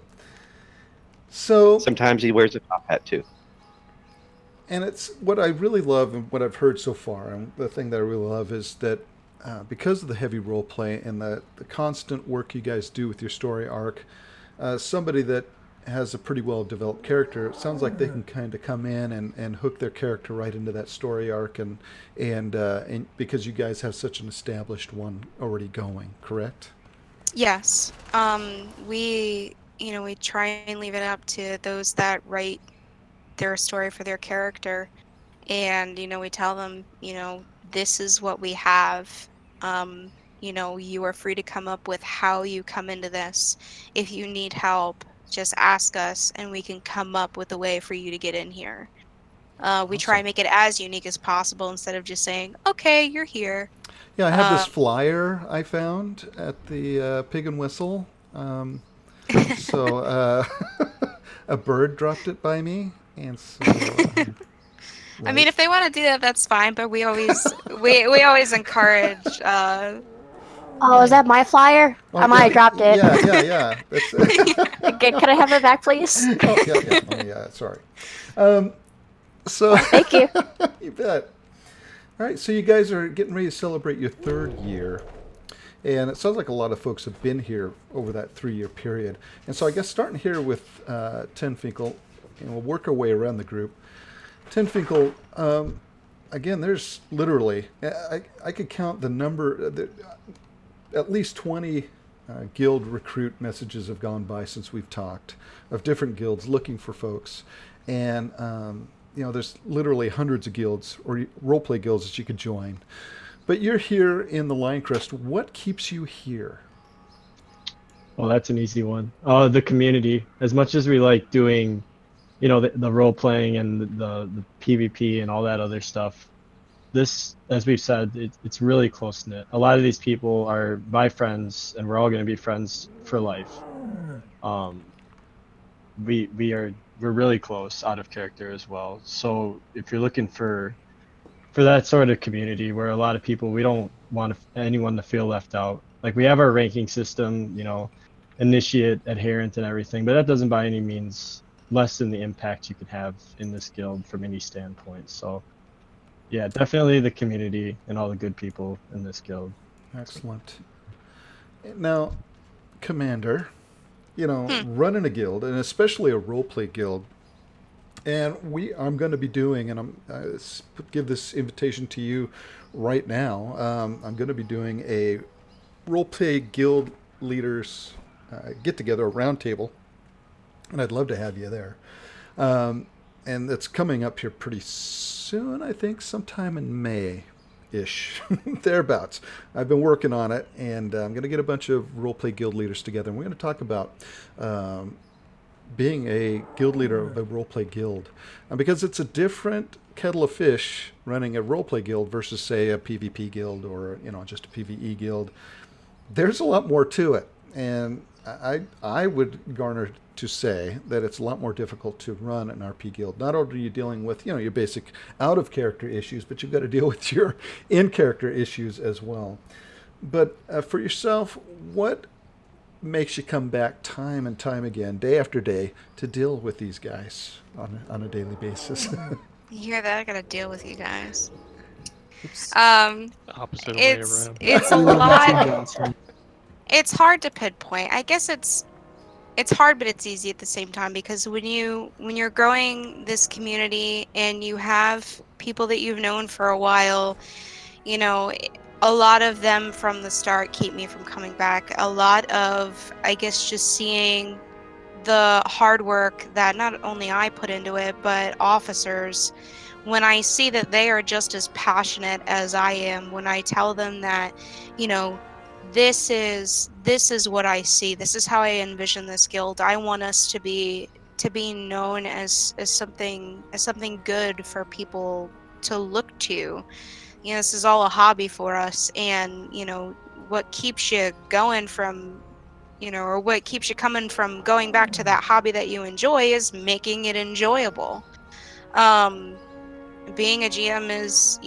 B: So
M: Sometimes he wears a top hat too.
B: And it's what I really love and what I've heard so far, and the thing that I really love is that because of the heavy role play and the constant work you guys do with your story arc, somebody that has a pretty well developed character, it sounds like they can kind of come in and hook their character right into that story arc, and because you guys have such an established one already going, correct?
A: Yes. We we try and leave it up to those that write their story for their character, and we tell them, this is what we have. You are free to come up with how you come into this. If you need help, just ask us and we can come up with a way for you to get in here. We try and make it as unique as possible instead of just saying, okay, you're here.
B: Yeah, I have this flyer I found at the Pig and Whistle. So a bird dropped it by me, and so.
A: I mean, if they want to do that, that's fine. But we always we always encourage.
L: Oh, is that my flyer? I might have dropped it.
B: Yeah.
L: Can I have it back, please?
B: Oh, yeah. Oh, yeah. Sorry. So
L: thank you.
B: You bet. All right, so you guys are getting ready to celebrate your 3rd year. And it sounds like a lot of folks have been here over that 3-year period. And so I guess starting here with Turwinkle, and we'll work our way around the group. Turwinkle, again, there's literally, I could count the number, at least 20 guild recruit messages have gone by since we've talked, of different guilds looking for folks. And, there's literally hundreds of guilds or roleplay guilds that you could join. But you're here in the Lioncrest. What keeps you here?
C: Well, that's an easy one. The community. As much as we like doing, the role playing and the PvP and all that other stuff, this, as we've said, it's really close knit. A lot of these people are my friends, and we're all going to be friends for life. We're really close out of character as well. So if you're looking for that sort of community where a lot of people, we don't want anyone to feel left out. Like, we have our ranking system, initiate, adherent, and everything, but that doesn't by any means lessen the impact you can have in this guild from any standpoint. So yeah, definitely the community and all the good people in this guild.
B: Excellent. Now, Commander, running a guild, and especially a roleplay guild, and I'm going to be doing, and I give this invitation to you right now. I'm going to be doing a roleplay guild leaders get together, a roundtable, and I'd love to have you there. And it's coming up here pretty soon, I think, sometime in May-ish, thereabouts. I've been working on it, and I'm going to get a bunch of roleplay guild leaders together, and we're going to talk about being a guild leader of a roleplay guild, because it's a different kettle of fish running a roleplay guild versus, say, a PvP guild or just a PvE guild. There's a lot more to it, and I would garner to say that it's a lot more difficult to run an RP guild. Not only are you dealing with your basic out of character issues, but you've got to deal with your in character issues as well. But for yourself, what makes you come back time and time again, day after day, to deal with these guys on a daily basis?
A: You hear that? I gotta deal with you guys.
H: Opposite way around.
A: It's a lot. It's hard to pinpoint. I guess it's hard, but it's easy at the same time, because when you're growing this community and you have people that you've known for a while, a lot of them from the start keep me from coming back. A lot of, I guess, just seeing the hard work that not only I put into it, but officers, when I see that they are just as passionate as I am, when I tell them that, this is what I see, this is how I envision this guild, I want us to be to be known as something good for people to look to. This is all a hobby for us, and what keeps you going from or what keeps you coming from going back to that hobby that you enjoy is making it enjoyable. um Being a GM is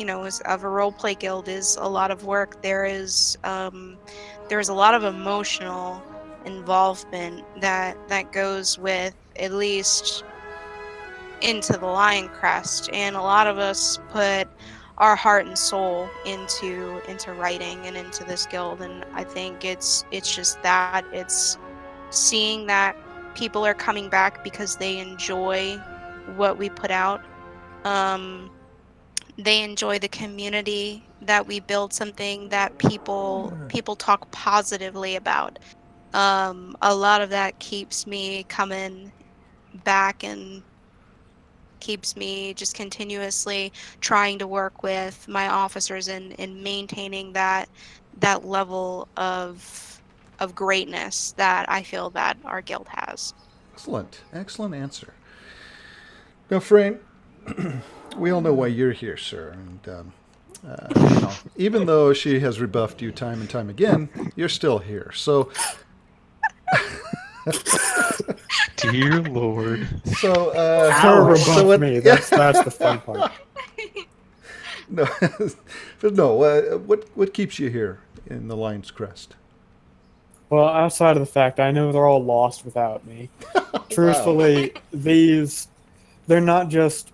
A: of a role play guild is a lot of work. There's a lot of emotional involvement that goes with, at least into the Lioncrest, and a lot of us put our heart and soul into writing and into this guild. And I think it's just that it's seeing that people are coming back because they enjoy what we put out. um they enjoy the community that we build, something that people talk positively about. A lot of that keeps me coming back and keeps me just continuously trying to work with my officers and maintaining that level of greatness that I feel that our guild has.
B: Excellent answer. Now, Frayne, we all know why you're here, sir, and even though she has rebuffed you time and time again, you're still here. So,
H: Dear Lord.
B: So,
E: Her rebuff
B: what,
E: me. That's the fun part.
B: No, but no. What keeps you here in the Lion's Crest?
E: Well, outside of the fact I know they're all lost without me. Truthfully, they're not just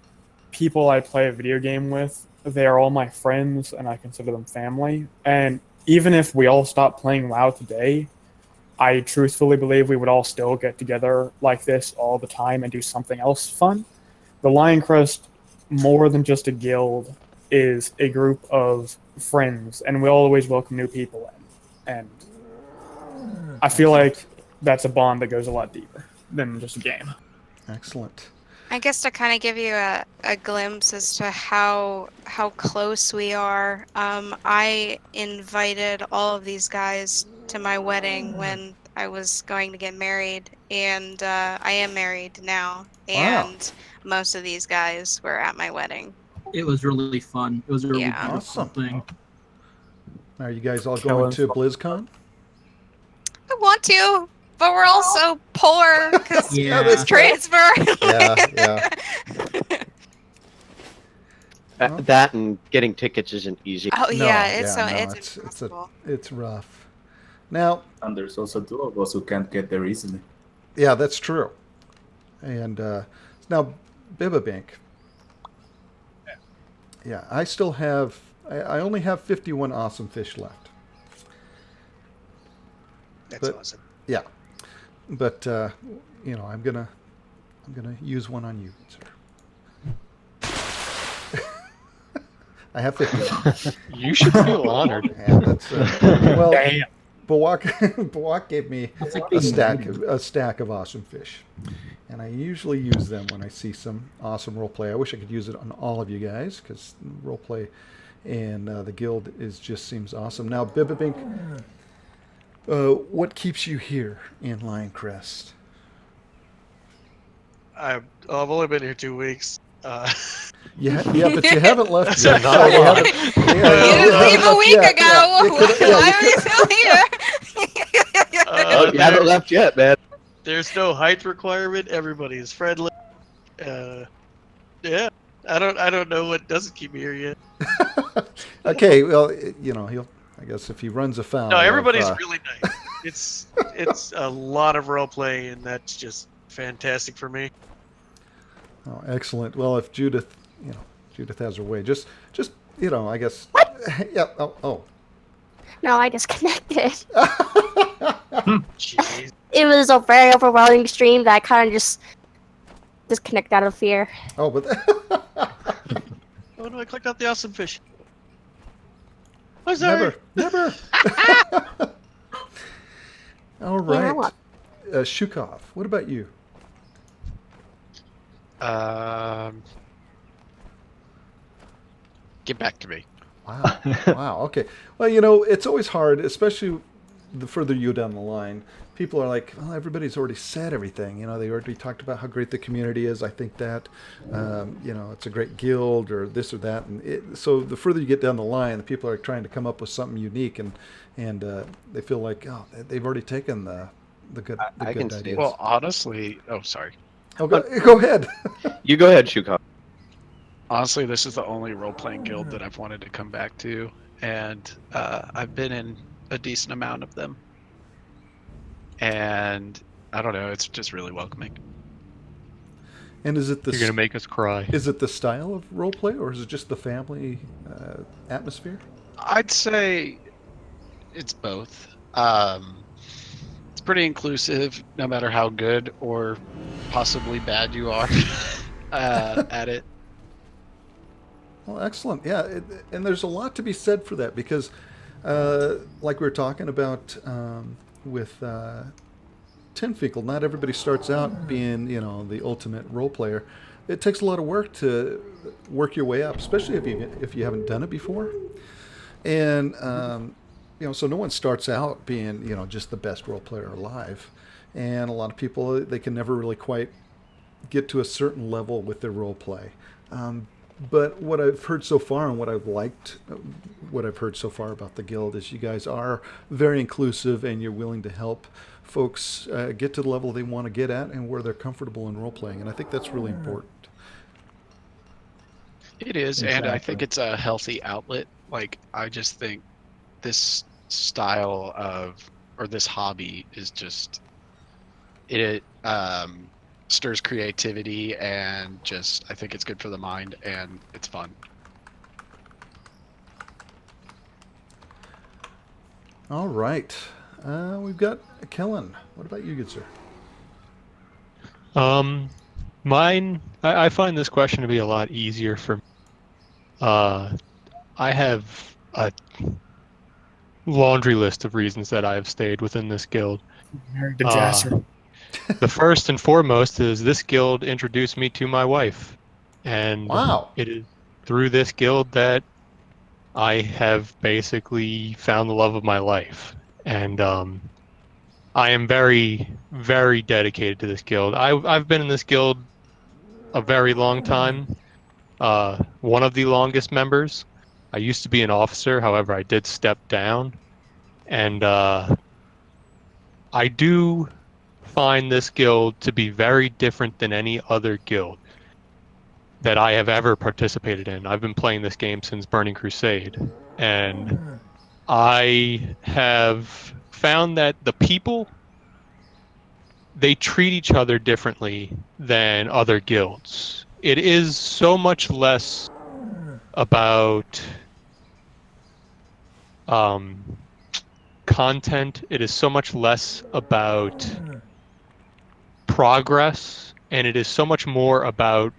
E: people I play a video game with. They are all my friends, and I consider them family. And even if we all stopped playing WoW today, I truthfully believe we would all still get together like this all the time and do something else fun. The Lioncrest, more than just a guild, is a group of friends, and we always welcome new people in. And I feel like that's a bond that goes a lot deeper than just a game.
B: Excellent.
A: I guess to kind of give you a glimpse as to how close we are, I invited all of these guys to my wedding when I was going to get married, and I am married now, and most of these guys were at my wedding.
D: It was really fun. It was a really
A: Yeah.
D: beautiful thing.
B: Are you guys all going to BlizzCon?
A: I want to, but we're all so poor because
D: Yeah.
A: transfer.
B: Yeah.
M: That and getting tickets isn't easy.
A: Oh yeah,
B: it's
A: impossible.
B: It's rough. Now,
N: and there's also two of us who can't get there easily.
B: Yeah, that's true. And now, Bibabink. Yeah, I still have. I only have 51 awesome fish left.
F: That's awesome.
B: Yeah, but I'm gonna use one on you, sir. I have 51.
H: You should feel honored.
B: Yeah, that's well.
D: Damn.
B: Bawak gave me a stack of awesome fish, and I usually use them when I see some awesome roleplay. I wish I could use it on all of you guys because roleplay and the guild just seems awesome. Now, Bibabink, what keeps you here in Lioncrest?
F: I've only been here 2 weeks.
B: Yeah, but you haven't left
F: So
B: yet.
F: not
B: You
F: long.
B: haven't-
A: You didn't leave a week ago. Why are you still here?
M: You haven't left yet, man.
F: There's no height requirement. Everybody is friendly. Yeah, I don't know what doesn't keep me here yet.
B: Okay, well, he'll. I guess if he runs afoul.
F: No, everybody's
B: of,
F: really nice. It's a lot of role play, and that's just fantastic for me.
B: Oh, excellent. Well, if Judith has her way, just I guess. What? Yeah. Oh.
L: No, I disconnected.
F: Jeez.
L: It was a very overwhelming stream that I kind of just disconnected out of fear.
B: Oh, but.
F: Oh no! I clicked out the awesome fish. I'm sorry.
B: Never. All right. Shukov, what about you?
G: Get back to me.
B: Wow. Okay. Well, it's always hard, especially, the further you go down the line, people are like, well, everybody's already said everything. You know, they already talked about how great the community is. I think that, you know, it's a great guild or this or that. And so the further you get down the line, the people are trying to come up with something unique, and they feel like, oh, they've already taken the good
M: I can see
B: ideas.
M: it.
G: Well, honestly, oh, sorry.
B: Oh, go ahead.
M: You go ahead, Shuka.
G: Honestly, this is the only role-playing guild that I've wanted to come back to, and I've been in a decent amount of them. And I don't know, it's just really welcoming.
B: And is it
H: You're gonna make us cry.
B: Is it the style of role play, or is it just the family atmosphere?
G: I'd say it's both. It's pretty inclusive, no matter how good or possibly bad you are at it.
B: Well, excellent. Yeah, and there's a lot to be said for that because, like we were talking about with Turwinkle, not everybody starts out being, you know, the ultimate role player. It takes a lot of work to work your way up, especially if you haven't done it before. And you know, so no one starts out being, you know, just the best role player alive. And a lot of people, they can never really quite get to a certain level with their role play. But what I've heard so far and what I've liked, what I've heard so far about the guild is you guys are very inclusive and you're willing to help folks get to the level they want to get at and where they're comfortable in role playing. And I think that's really important.
G: It is,
B: Exactly.
G: and I think it's a healthy outlet. Like, I just think this style of, or this hobby is just, it stirs creativity, and just, I think it's good for the mind, and it's fun.
B: All right. We've got Kellen. What about you, good sir?
H: Mine, I find this question to be a lot easier for me. I have a laundry list of reasons that I have stayed within this guild.
E: Married to Jasser.
H: The first and foremost is this guild introduced me to my wife. And
B: wow.
H: It is through this guild that I have basically found the love of my life. And I am very, very dedicated to this guild. I've been in this guild a very long time. One of the longest members. I used to be an officer, however, I did step down. And I do find this guild to be very different than any other guild that I have ever participated in. I've been playing this game since Burning Crusade, and I have found that the people, they treat each other differently than other guilds. It is so much less about content. It is so much less about progress, and it is so much more about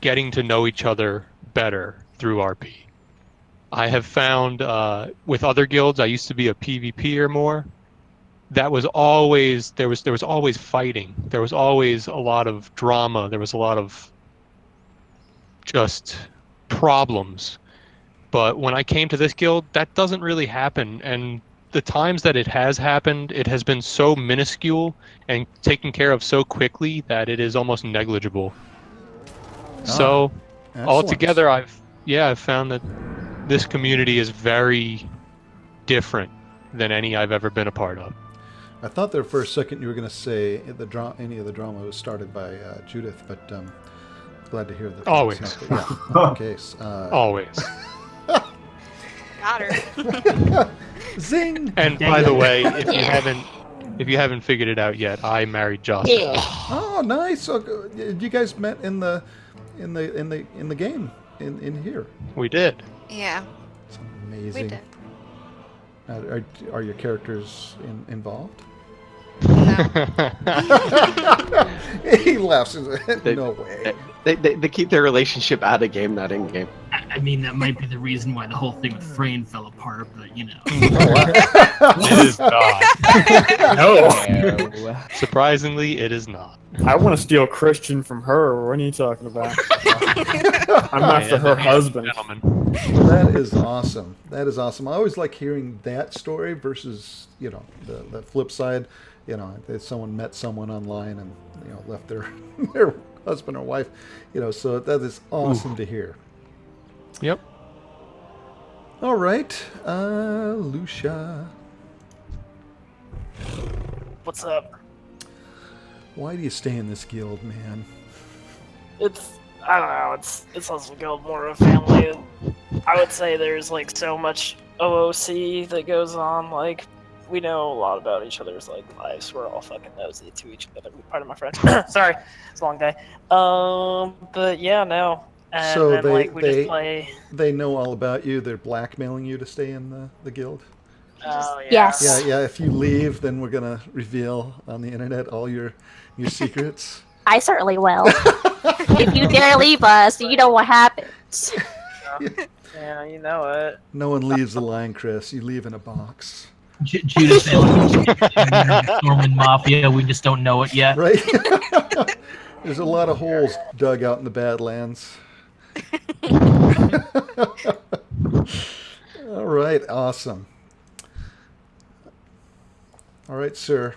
H: getting to know each other better through RP. I have found with other guilds, I used to be a PvPer more. That was always there was always fighting. There was always a lot of drama. There was a lot of just problems. But when I came to this guild, that doesn't really happen. And the times that it has happened, it has been so minuscule and taken care of so quickly that it is almost negligible. So altogether, I've found that this community is very different than any I've ever been a part of.
B: I thought there for a second you were going to say any of the drama was started by Judith, but glad to hear that.
H: Always.
B: Not the case.
H: Always.
A: Got her.
B: Zing.
H: And by the way, if you haven't figured it out yet, I married Jocelyn.
L: Yeah.
B: Oh, nice. So you guys met in the game in here.
H: We did.
A: Yeah.
B: It's amazing.
A: We did.
B: Are your characters involved?
A: No.
B: He laughs. No way.
M: They keep their relationship out of game, not in game.
D: I mean, that might be the reason why the whole thing with Frayne fell apart, but you know.
H: It is not.
K: No.
H: Surprisingly, it is not.
E: I want to steal Christian from her. What are you talking about? I'm after her husband.
H: Gentlemen.
B: Well, that is awesome. That is awesome. I always like hearing that story versus, the flip side. That someone met someone online and, left their their husband or wife. So that is awesome to hear.
H: Yep.
B: All right, Lucia.
J: What's up?
B: Why do you stay in this guild, man?
J: I don't know, it's less of a guild, more of a family. I would say there's like so much OOC that goes on, like we know a lot about each other's like lives. We're all fucking nosy to each other. Pardon my French. Sorry, it's a long day. But yeah, no. And
B: So
J: then like we just play.
B: they know all about you. They're blackmailing you to stay in the guild.
J: Oh yeah.
L: Yes.
B: Yeah. If you leave, then we're gonna reveal on the internet all your secrets.
L: I certainly will. If you dare leave us, you know what happens.
J: Yeah, you know it.
B: No one leaves the Lioncrest. You leave in a box.
D: Judas Norman Mafia, we just don't know it yet.
B: Right? There's a lot of holes dug out in the Badlands. All right, awesome. All right, sir.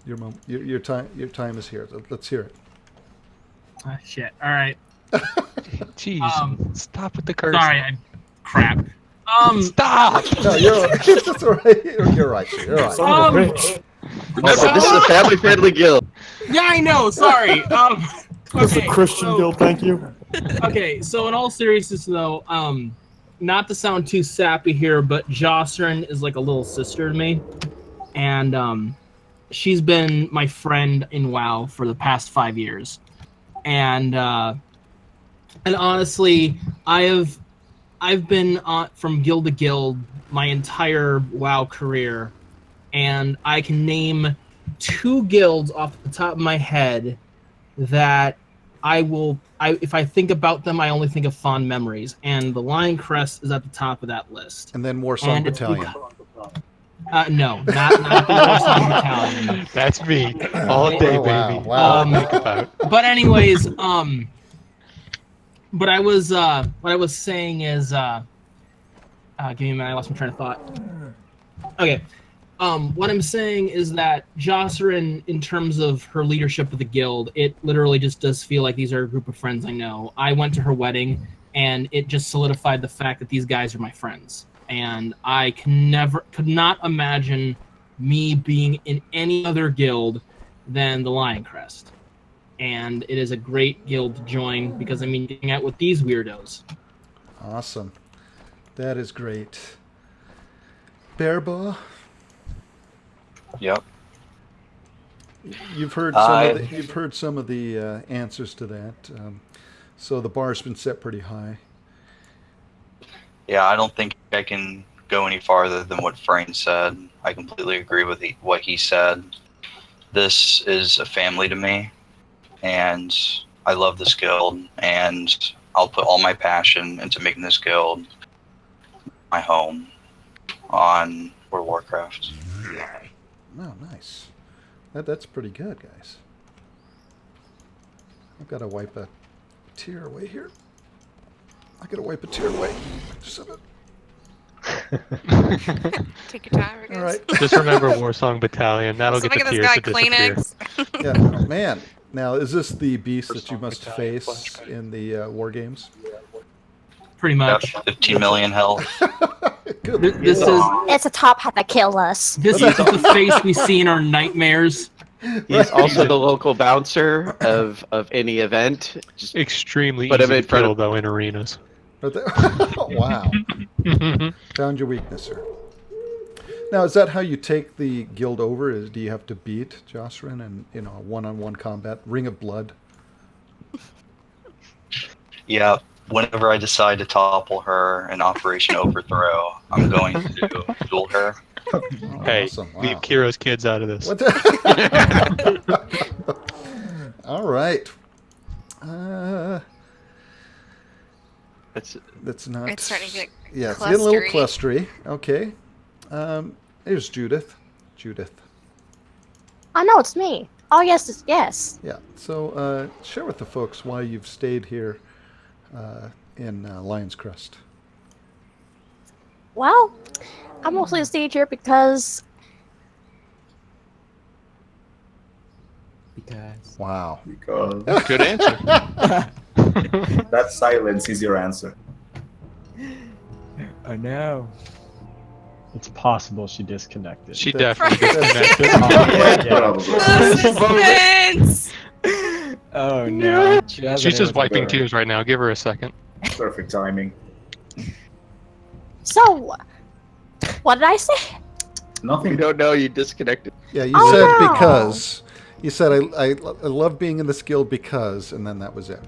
B: Your time is here. Let's hear it.
D: Ah, shit. All right.
H: Jeez. Stop with the cursing.
D: Sorry, crap.
H: Stop!
B: No, that's all right. You're right. Sir. You're right.
E: Son of a bitch.
M: Remember, this is a family-friendly guild.
D: Yeah, I know. Sorry.
E: It's a
D: Okay,
E: Christian
D: so-
E: guild, thank you.
D: Okay, so in all seriousness, though, not to sound too sappy here, but Jocelyn is like a little sister to me, and she's been my friend in WoW for the past 5 years, and honestly, I've been from guild to guild my entire WoW career, and I can name 2 guilds off the top of my head that if I think about them, I only think of fond memories, and the Lioncrest is at the top of that list.
B: And then Warsong
D: And it's
B: Battalion.
D: No, not the Warsong Battalion.
H: That's me all day, baby.
B: Wow.
H: All I think about.
D: But anyways, but I was what I was saying is, give me a minute, I lost my train of thought. Okay. What I'm saying is that Jocelyn, in terms of her leadership of the guild, it literally just does feel like these are a group of friends I know. I went to her wedding, and it just solidified the fact that these guys are my friends. And I could not imagine me being in any other guild than the Lioncrest. And it is a great guild to join because I mean, getting out with these weirdos.
B: Awesome. That is great. Bearbaw?
I: Yep.
B: You've heard some of the answers to that. So the bar's been set pretty high.
I: Yeah, I don't think I can go any farther than what Frayne said. I completely agree with what he said. This is a family to me, and I love this guild, and I'll put all my passion into making this guild my home on World of Warcraft.
B: Oh, nice. That's pretty good, guys. I've got to wipe a tear away here. Just a bit.
A: Take your time, I guess.
B: All right.
H: Just remember Warsong Battalion. That'll
A: So
H: get
A: look
H: the
A: at this
H: tears
A: guy,
H: to disappear.
A: Kleenex.
B: Yeah, oh, man. Now, is this the beast that you must face in the war games?
D: Pretty
I: Yep,
D: much.
I: 15 million health.
D: This is
L: It's a top hat that kill us.
D: this is the face we see in our nightmares.
M: He's also the local bouncer of any event. Just
H: Extremely
M: put him
H: easy
M: in
H: to
M: front
H: kill,
M: of.
H: though, in arenas.
B: Wow. Found your weakness, sir. Now, is that how you take the guild over? Do you have to beat Jocelyn in a one-on-one combat, Ring of Blood?
I: Yeah, whenever I decide to topple her in Operation Overthrow, I'm going to duel her.
B: Oh,
H: Hey,
B: awesome. Wow.
H: leave Kiro's kids out of this.
B: What All right. That's not.
A: It's starting to get
B: yeah, it's getting a little
A: clustery.
B: clustery. Okay. Here's Judith. Judith.
L: Oh no, it's me. Oh yes, yes.
B: Yeah. So share with the folks why you've stayed here in Lioncrest.
L: Well, I mostly stayed here because
B: Wow.
N: Because
H: Good answer.
N: that silence is your answer.
K: Oh no.
C: It's possible she disconnected.
H: She
B: That's-
H: definitely disconnected.
N: Yeah, probably.
A: Suspense!
K: Oh no.
H: She's just wiping tears right now. Give her a second.
N: Perfect timing.
L: so. What did I say?
M: We
N: Nothing.
M: don't know. You disconnected.
B: Yeah, you
L: Oh,
B: said
L: no.
B: because. You said I love being in this guild because, and then that was it.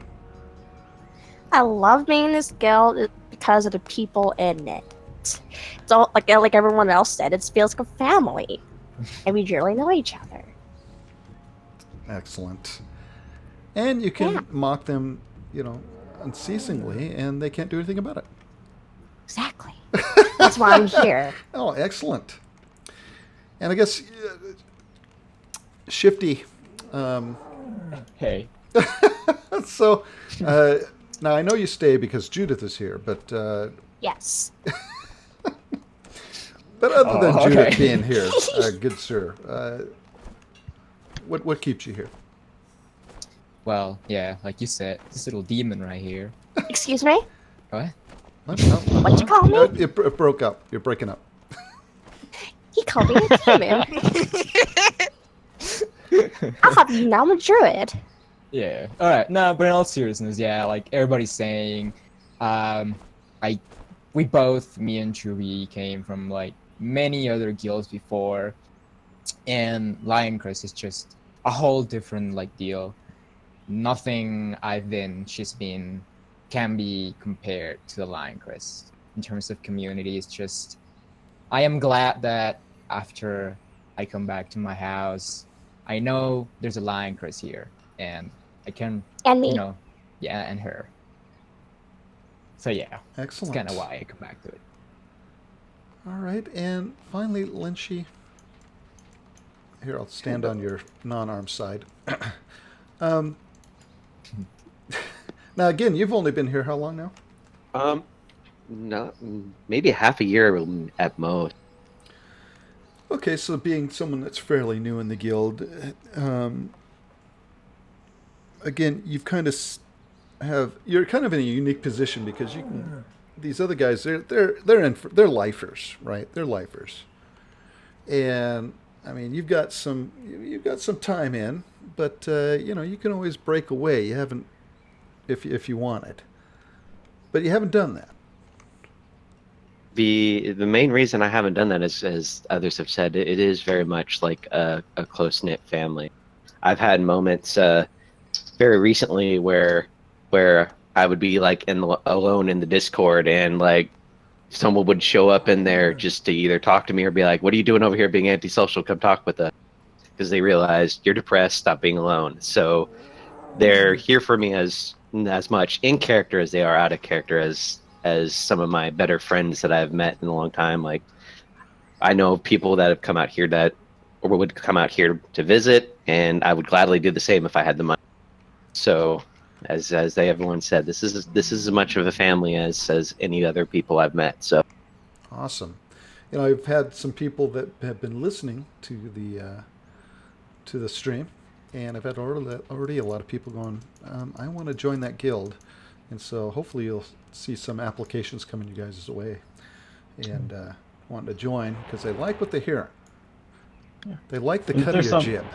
L: I love being in this guild because of the people in it. It's all like everyone else said. It feels like a family, and we really know each other.
B: Excellent. And you can
L: Yeah.
B: mock them, unceasingly, and they can't do anything about it.
L: Exactly. That's why I'm here.
B: Oh, excellent. And I guess Shifty.
K: Hey.
B: So now I know you stay because Judith is here, but
L: Yes.
B: but other than
K: Oh,
B: Judith
K: okay.
B: being here, good sir, what keeps you here?
K: Well, yeah, like you said, this little demon right here.
L: Excuse me.
K: What?
L: What'd you call me?
B: It broke up. You're breaking up.
L: He called me a demon. I'll have you now. I'm a druid.
K: Yeah. All right. No, but in all seriousness, yeah, like everybody's saying, we both, me and Chewie, came from like many other guilds before, and Lioncrest is just a whole different like deal. Nothing she's been, can be compared to the Lioncrest in terms of community. It's just, I am glad that after I come back to my house, I know there's a Lioncrest here, and I can,
L: And me.
K: Yeah, and her. So yeah,
B: Excellent.
K: that's kind of why I come back to it.
B: All right, and finally, Lynchy. Here, I'll stand on your non-armed side. Now, again, you've only been here how long now?
M: Not maybe half a year at most.
B: Okay, so being someone that's fairly new in the guild, again, you've kind of you're kind of in a unique position because you can. These other guys, they're lifers, right? They're lifers, and I mean, you've got some time in, but you can always break away. You haven't, if you want it, but you haven't done that.
M: The main reason I haven't done that is, as others have said, it is very much like a close knit family. I've had moments very recently where I would be like alone in the Discord, and like someone would show up in there just to either talk to me or be like, "What are you doing over here being antisocial? Come talk with us," because they realized you're depressed. Stop being alone. So they're here for me as much in character as they are out of character, as some of my better friends that I've met in a long time. Like, I know people that have come out here or would come out here to visit, and I would gladly do the same if I had the money. So, as everyone said, this is as much of a family as any other people I've met. So,
B: awesome. I've had some people that have been listening to the stream, and I've had already a lot of people going, I want to join that guild. And so hopefully you'll see some applications coming you guys' way and wanting to join because they like what they hear.
C: Yeah.
B: They like the cut of your jib.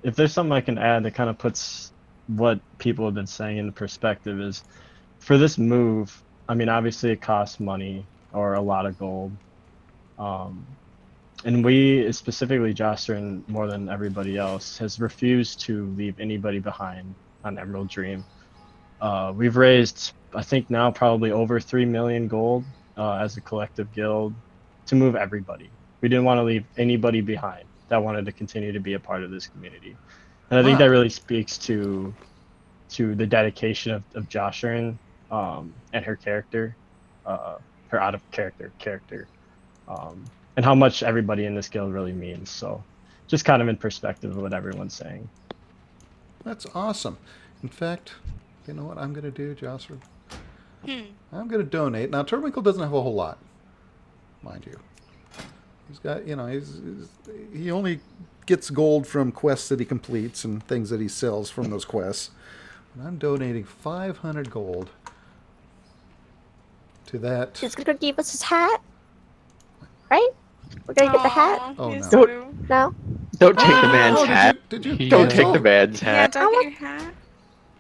C: If there's something I can add that kind of puts what people have been saying into perspective is, for this move, I mean, obviously it costs money or a lot of gold. And we, specifically Jocelyn, more than everybody else, has refused to leave anybody behind on Emerald Dream. We've raised, I think now, probably over 3 million gold as a collective guild to move everybody. We didn't want to leave anybody behind that wanted to continue to be a part of this community. And I think that really speaks to the dedication of Jocelyn and her character, her out of character, and how much everybody in this guild really means. So, just kind of in perspective of what everyone's saying.
B: That's awesome. In fact, you know what I'm going to do, Jocelyn?
A: Hmm.
B: I'm going to donate. Now, Turwinkle doesn't have a whole lot, mind you. He's got, he only gets gold from quests that he completes and things that he sells from those quests. And I'm donating 500 gold to that.
L: He's gonna give us his hat, right? We're gonna get the hat.
B: Oh,
A: yes,
B: no.
A: Lou.
L: No.
M: Don't take the
B: Oh,
M: man's hat.
B: Did you?
M: Don't take
B: cancel?
M: the man's
A: Yeah,
M: hat.
A: don't get your hat.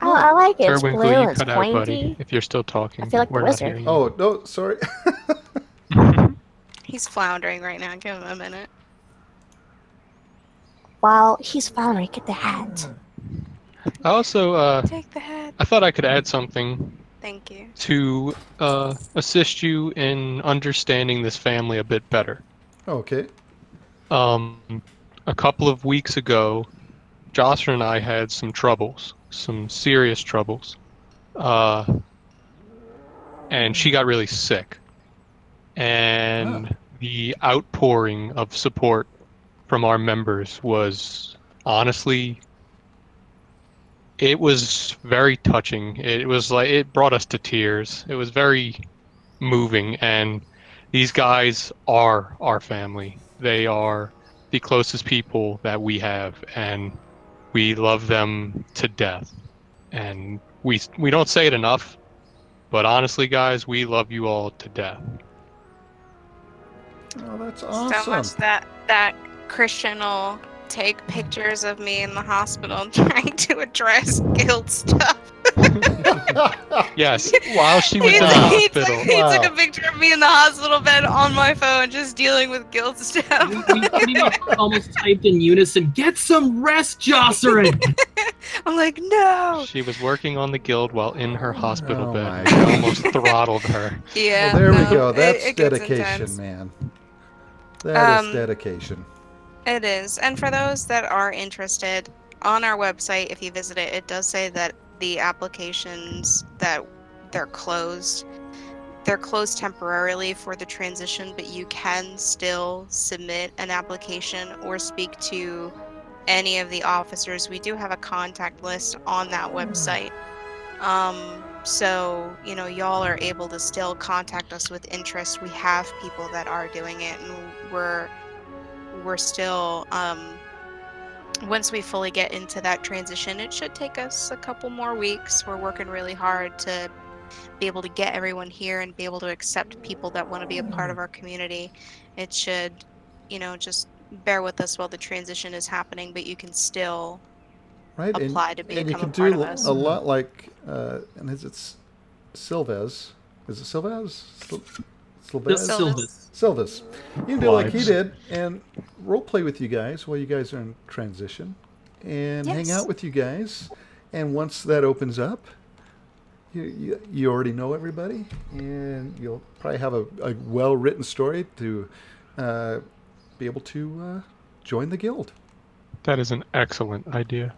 L: Oh, I like it. It's
H: Turwinkle,
L: blue
H: you
L: and it's
H: cut out, buddy.
L: pointy.
H: If you're still talking,
L: I feel like
H: we're
L: the
H: not
L: wizard.
H: hearing you.
B: Oh, no, sorry.
A: He's floundering right now. Give him a minute.
L: While he's found, get the hat.
H: I also,
A: Take the hat.
H: I thought I could add something
A: Thank you.
H: to assist you in understanding this family a bit better.
B: Okay.
H: A couple of weeks ago, Jocelyn and I had some troubles, some serious troubles, and she got really sick. And the outpouring of support from our members was honestly, it was very touching. It was like, it brought us to tears. It was very moving, and these guys are our family. They are the closest people that we have, and we love them to death. And we don't say it enough, but honestly, guys, we love you all to death.
B: Oh, that's awesome.
A: So much that Christian will take pictures of me in the hospital trying to address guild stuff.
H: Yes, while she was in the hospital.
A: He took a picture of me in the hospital bed on my phone, just dealing with guild stuff.
D: We pretty much almost typed in unison, "Get some rest, Jocelyn!"
A: I'm like, no.
H: She was working on the guild while in her hospital
B: Oh
H: bed.
B: my
H: It almost throttled her.
A: Yeah.
B: Well, there we
A: no,
B: go. That's
A: it gets
B: dedication,
A: intense.
B: man. That is dedication.
A: It is. And for those that are interested, on our website, if you visit it, it does say that the applications that they're closed. They're closed temporarily for the transition, but you can still submit an application or speak to any of the officers. We do have a contact list on that website. So, y'all are able to still contact us with interest. We have people that are doing it, and we're still, once we fully get into that transition, it should take us a couple more weeks. We're working really hard to be able to get everyone here and be able to accept people that want to be a part of our community. It should, just bear with us while the transition is happening, but you can still apply to become
B: and you can
A: a part
B: do
A: of us.
B: a lot like, and it's Silvez. Is it Silvez? Silvez. You can do like he did and role play with you guys while you guys are in transition and hang out with you guys. And once that opens up, you already know everybody, and you'll probably have a well-written story to be able to join the guild.
H: That is an excellent idea.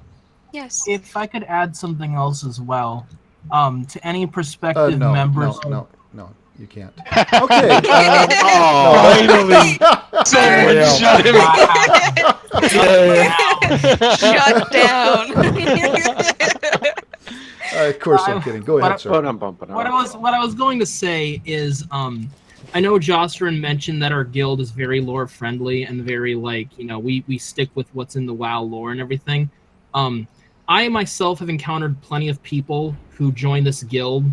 A: Yes.
D: If I could add something else as well, to any prospective members.
B: No, you can't. Okay.
H: Finally, someone shut him
A: Shut down.
B: Of course, I'm kidding. Go ahead, sir.
D: What I was going to say is, I know Jocelyn mentioned that our guild is very lore friendly and very we stick with what's in the WoW lore and everything. I myself have encountered plenty of people who join this guild,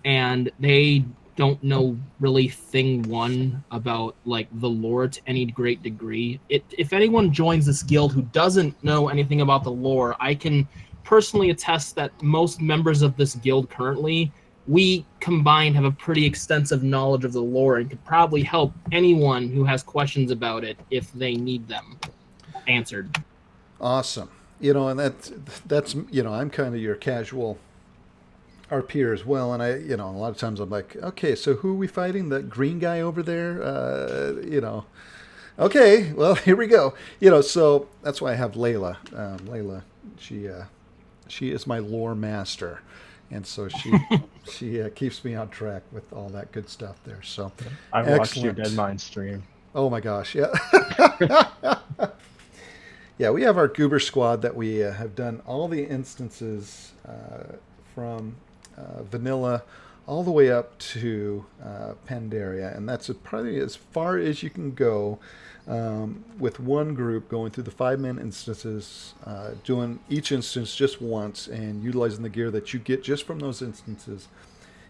D: and they don't know really thing one about the lore to any great degree. If anyone joins this guild who doesn't know anything about the lore, I can personally attest that most members of this guild currently, we combined have a pretty extensive knowledge of the lore and could probably help anyone who has questions about it if they need them answered.
B: Awesome. And that's I'm kind of your casual RP as well, and I a lot of times I'm like, okay, so who are we fighting? That green guy over there? Okay, well, here we go. So that's why I have Layla. Layla, she is my lore master, and so she keeps me on track with all that good stuff there. So
C: I've watched your
B: excellent.
C: Dead Mind stream.
B: Oh my gosh, yeah. Yeah, we have our Goober Squad that we have done all the instances from vanilla all the way up to Pandaria, and that's probably as far as you can go with one group going through the 5-man instances, doing each instance just once and utilizing the gear that you get just from those instances.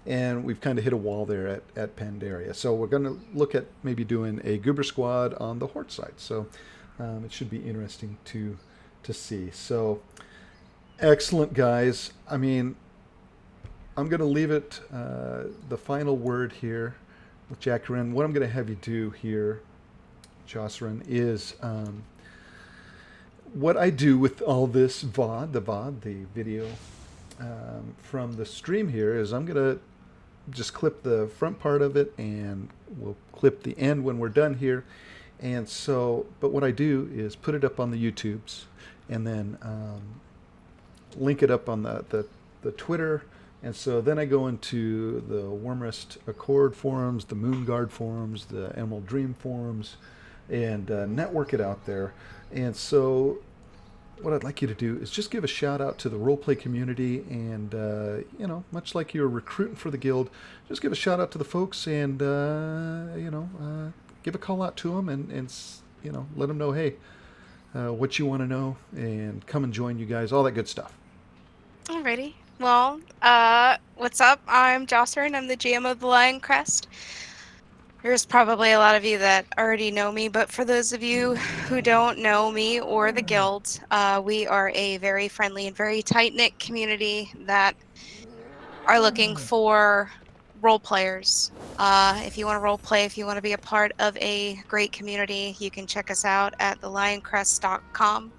B: And we've kind of hit a wall there at Pandaria. So we're going to look at maybe doing a Goober Squad on the Horde side. So it should be interesting to see. So excellent, guys. I mean, I'm going to leave it the final word here with Jacqueline. What I'm going to have you do here, Jocelyn, is what I do with all this VOD, the video from the stream here, is I'm going to just clip the front part of it and we'll clip the end when we're done here. And so, but what I do is put it up on the YouTubes and then link it up on the Twitter. And so then I go into the Wormrest Accord forums, the Moonguard forums, the Emerald Dream forums, and network it out there. And so what I'd like you to do is just give a shout out to the roleplay community, and you know, much like you're recruiting for the guild, just give a shout out to the folks, and you know, give a call out to them, and you know, let them know, hey, what you want to know, and come and join you guys, all that good stuff.
A: Alrighty. Well, what's up? I'm Jocelyn. I'm the GM of the Lioncrest. There's probably a lot of you that already know me, but for those of you who don't know me or the guild, we are a very friendly and very tight-knit community that are looking for role players. If you want to role play, if you want to be a part of a great community, you can check us out at thelioncrest.com.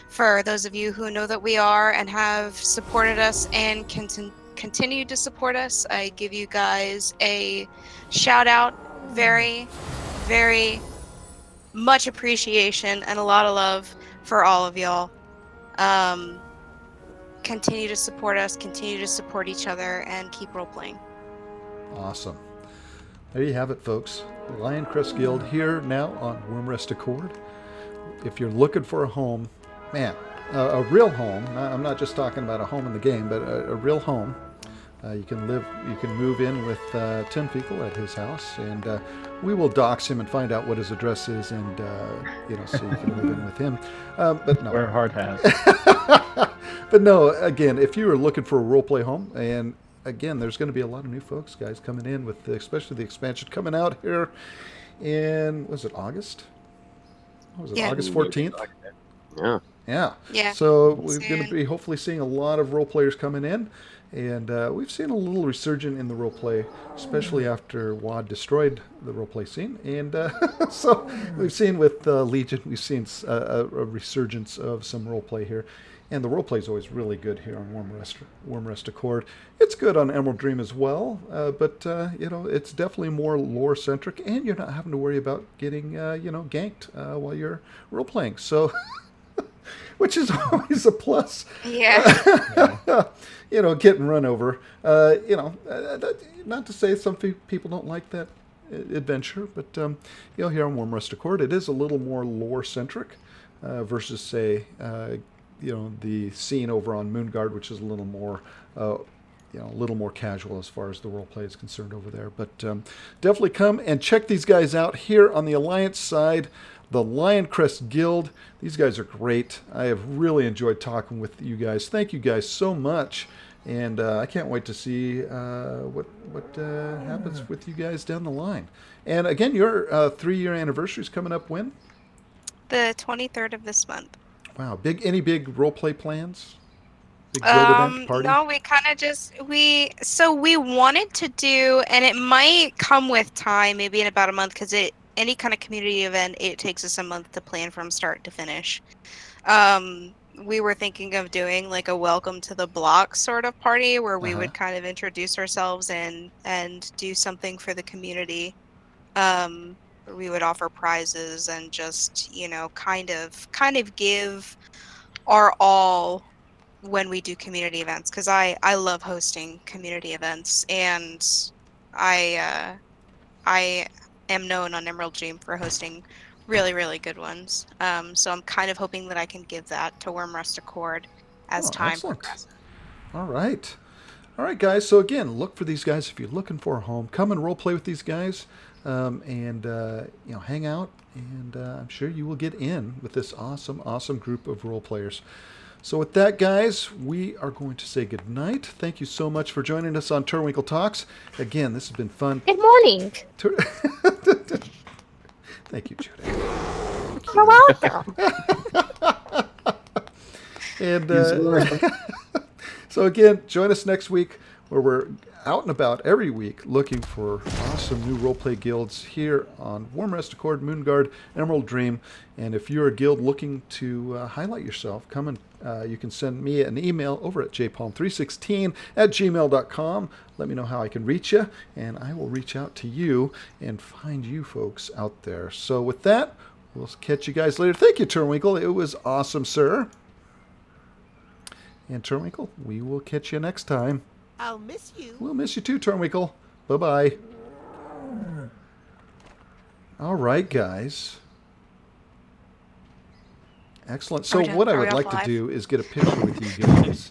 A: For those of you who know that we are and have supported us and continue to support us, I give you guys a shout out. Very, very much appreciation and a lot of love for all of y'all. Continue to support us, continue to support each other, and keep role playing.
B: Awesome. There you have it, folks. Lioncrest Guild here now on Wormrest Accord. If you're looking for a home, man, a real home. I'm not just talking about a home in the game, but a real home. You can move in with Tim Fecal at his house, and we will dox him and find out what his address is, and you know, so you can move in with him. But no,
C: Wear hard hats.
B: But no, again, if you are looking for a roleplay home, and again, there's going to be a lot of new folks, guys, coming in with especially the expansion coming out here in, was it August? What was it, August 14th?
M: Yeah.
B: Yeah.
A: Yeah.
B: So we're going to be hopefully seeing a lot of role players coming in, and we've seen a little resurgence in the role play, especially after WAD destroyed the role play scene. And so we've seen with Legion, we've seen a resurgence of some role play here. And the role play is always really good here on Wormrest Accord. It's good on Emerald Dream as well, but you know, it's definitely more lore centric, and you're not having to worry about getting you know, ganked while you're role playing. So. Which is always a plus.
A: Yeah.
B: You know, getting run over. You know, not to say some people don't like that adventure, but you know, here on Wormrest Accord, it is a little more lore centric versus, say, you know, the scene over on Moonguard, which is a little more, you know, a little more casual as far as the role play is concerned over there. But definitely come and check these guys out here on the Alliance side. The Lioncrest Guild. These guys are great. I have really enjoyed talking with you guys. Thank you guys so much. And I can't wait to see what happens with you guys down the line. And again, your 3-year anniversary is coming up when?
A: The 23rd of this month.
B: Wow. Any big role play plans? Big guild event party?
A: No, we kind of just, we wanted to do, and it might come with time, maybe in about a month, because any kind of community event, it takes us a month to plan from start to finish. We were thinking of doing like a welcome to the block sort of party where we would kind of introduce ourselves and do something for the community. We would offer prizes and just, you know, kind of give our all when we do community events, because I love hosting community events, and I am known on Emerald Dream for hosting really, really good ones. So I'm kind of hoping that I can give that to Worm Rust Accord as
B: Oh,
A: time
B: excellent.
A: progresses.
B: All right. All right, guys. So again, look for these guys if you're looking for a home. Come and role play with these guys, and hang out. And I'm sure you will get in with this awesome, awesome group of role players. So with that, guys, we are going to say good night. Thank you so much for joining us on Turwinkle Talks. Again, this has been fun.
L: Good morning.
B: Thank you, Judy.
L: You're welcome.
B: And so again, join us next week where we're out and about every week looking for awesome new roleplay guilds here on Warm Rest Accord, Moonguard, Emerald Dream. And if you're a guild looking to highlight yourself, come and you can send me an email over at jpalm316@gmail.com. Let me know how I can reach you, and I will reach out to you and find you folks out there. So with that, we'll catch you guys later. Thank you, Turwinkle. It was awesome, sir. And Turwinkle, we will catch you next time.
O: I'll miss you.
B: We'll miss you too, Turwinkle. Bye-bye. All right, guys. Excellent. So what I would like to do is get a picture with you guys.